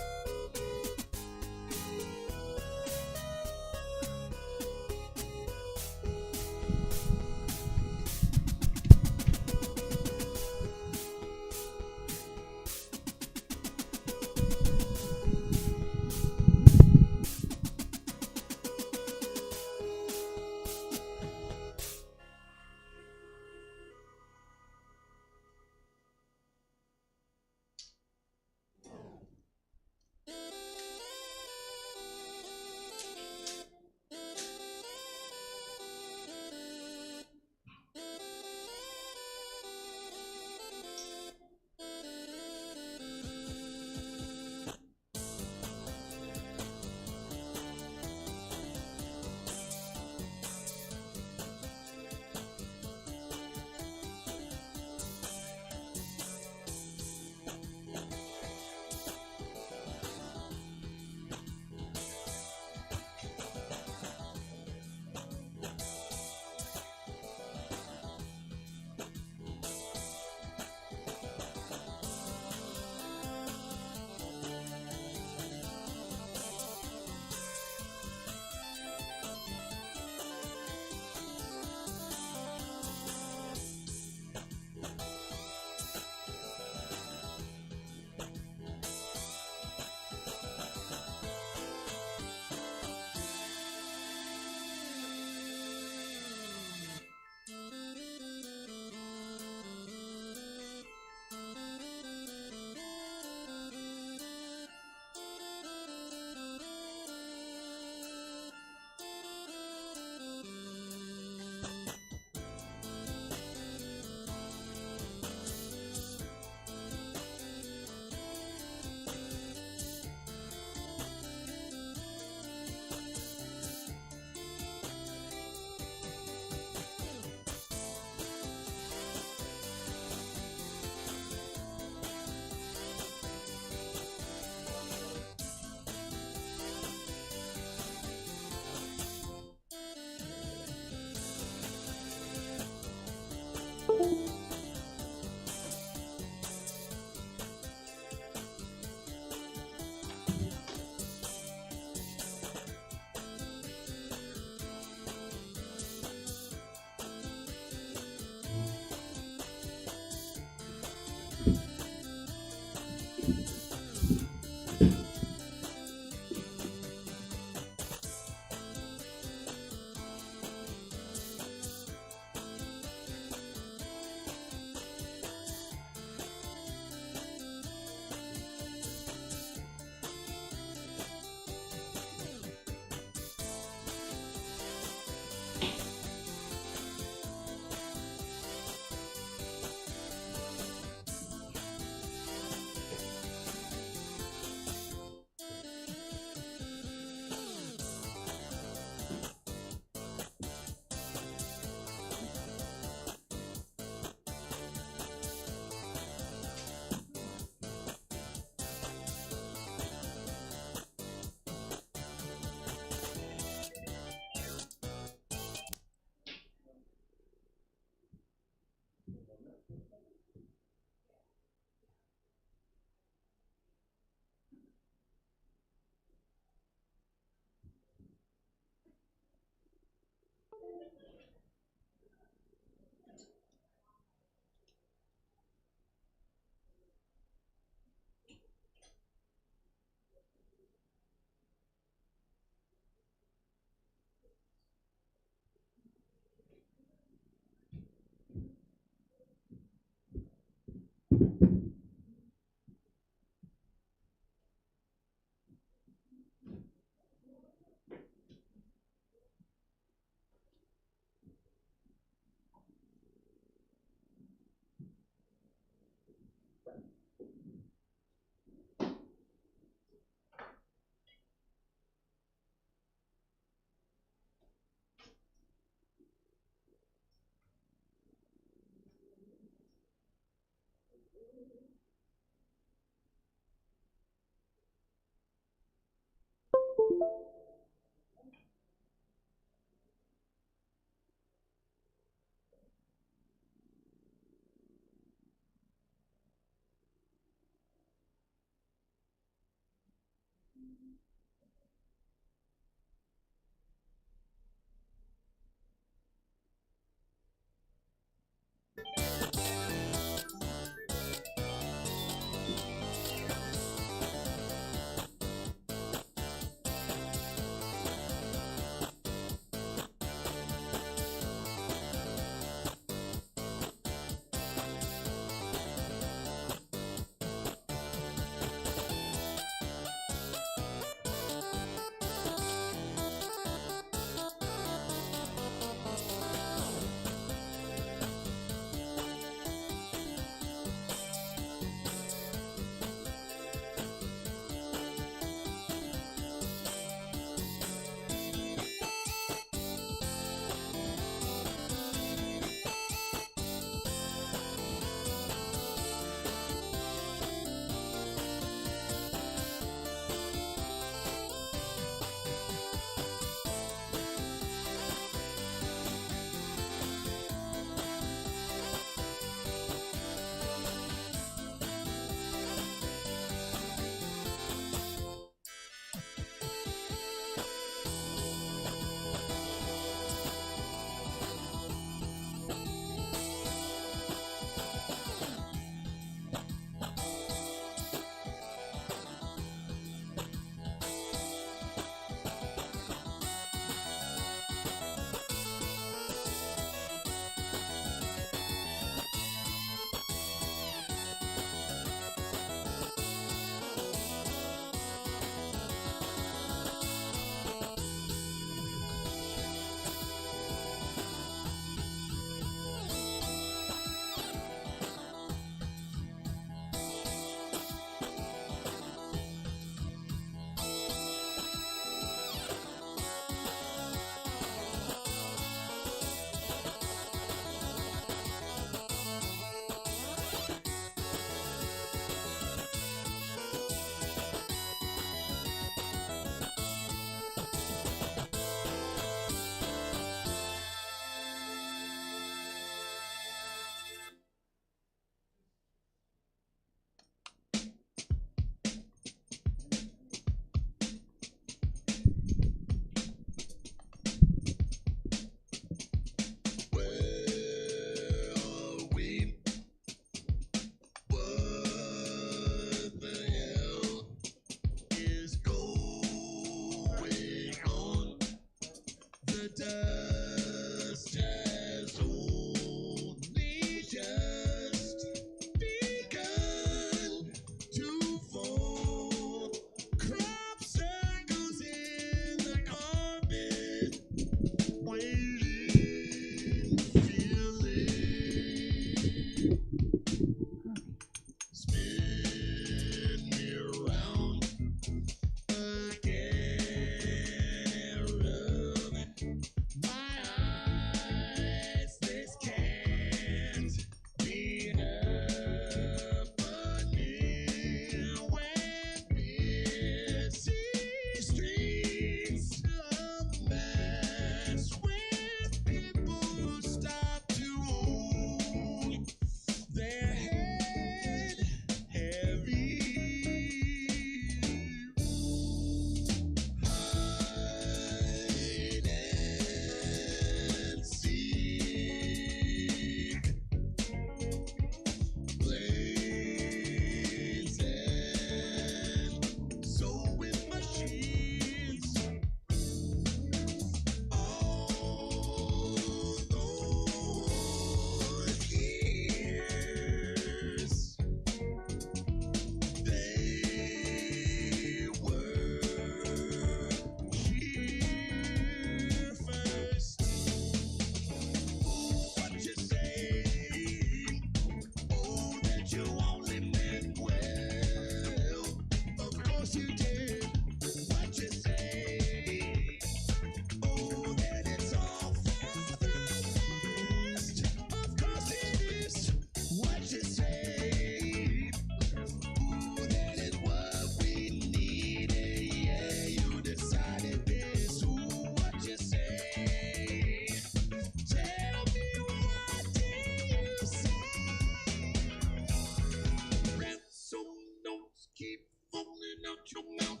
keep falling out your mouth.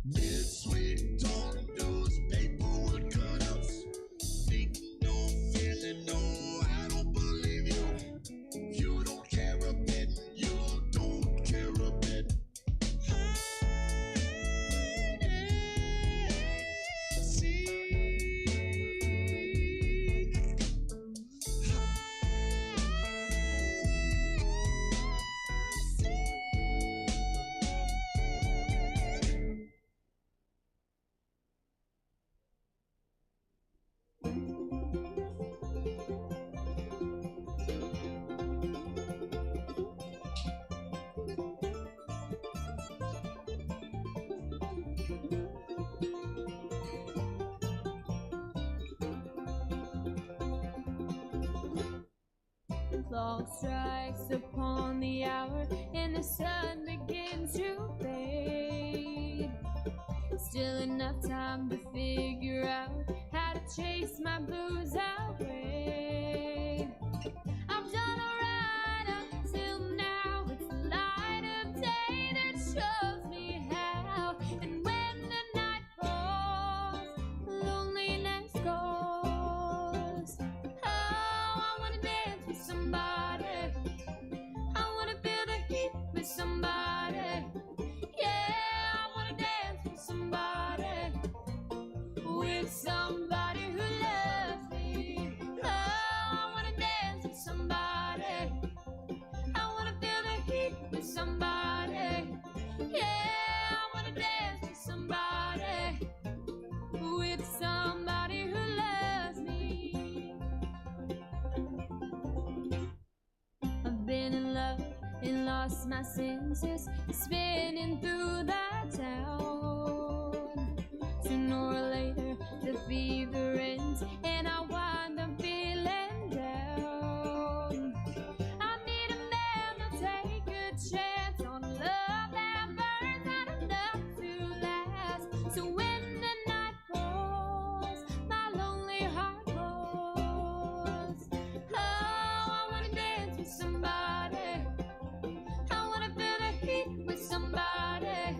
Mid-sweet torn newspaper cutouts. Think no, feeling no, I don't believe you. You don't care a bit, you don't care a bit. Clock strikes upon the hour and the sun begins to fade. Still enough time to figure out how to chase my blues away. I've done alright until now. It's the light of day that shows me how. And when the night falls, loneliness goes. Oh, I wanna dance with somebody. I wanna feel the heat with somebody. Yeah, I wanna dance with somebody. With somebody who loves me. Oh, I wanna dance with somebody. I wanna feel the heat with somebody. Yeah, I wanna dance with somebody. With somebody who loves me. I've been in love and lost my senses, spinning through the town. Sooner or later, the fever ends, and I wind up feeling down. I need a man to take a chance on a love that burns not enough to last. So when the night falls, my lonely heart falls. Oh, I wanna dance with somebody. I wanna feel the heat with somebody.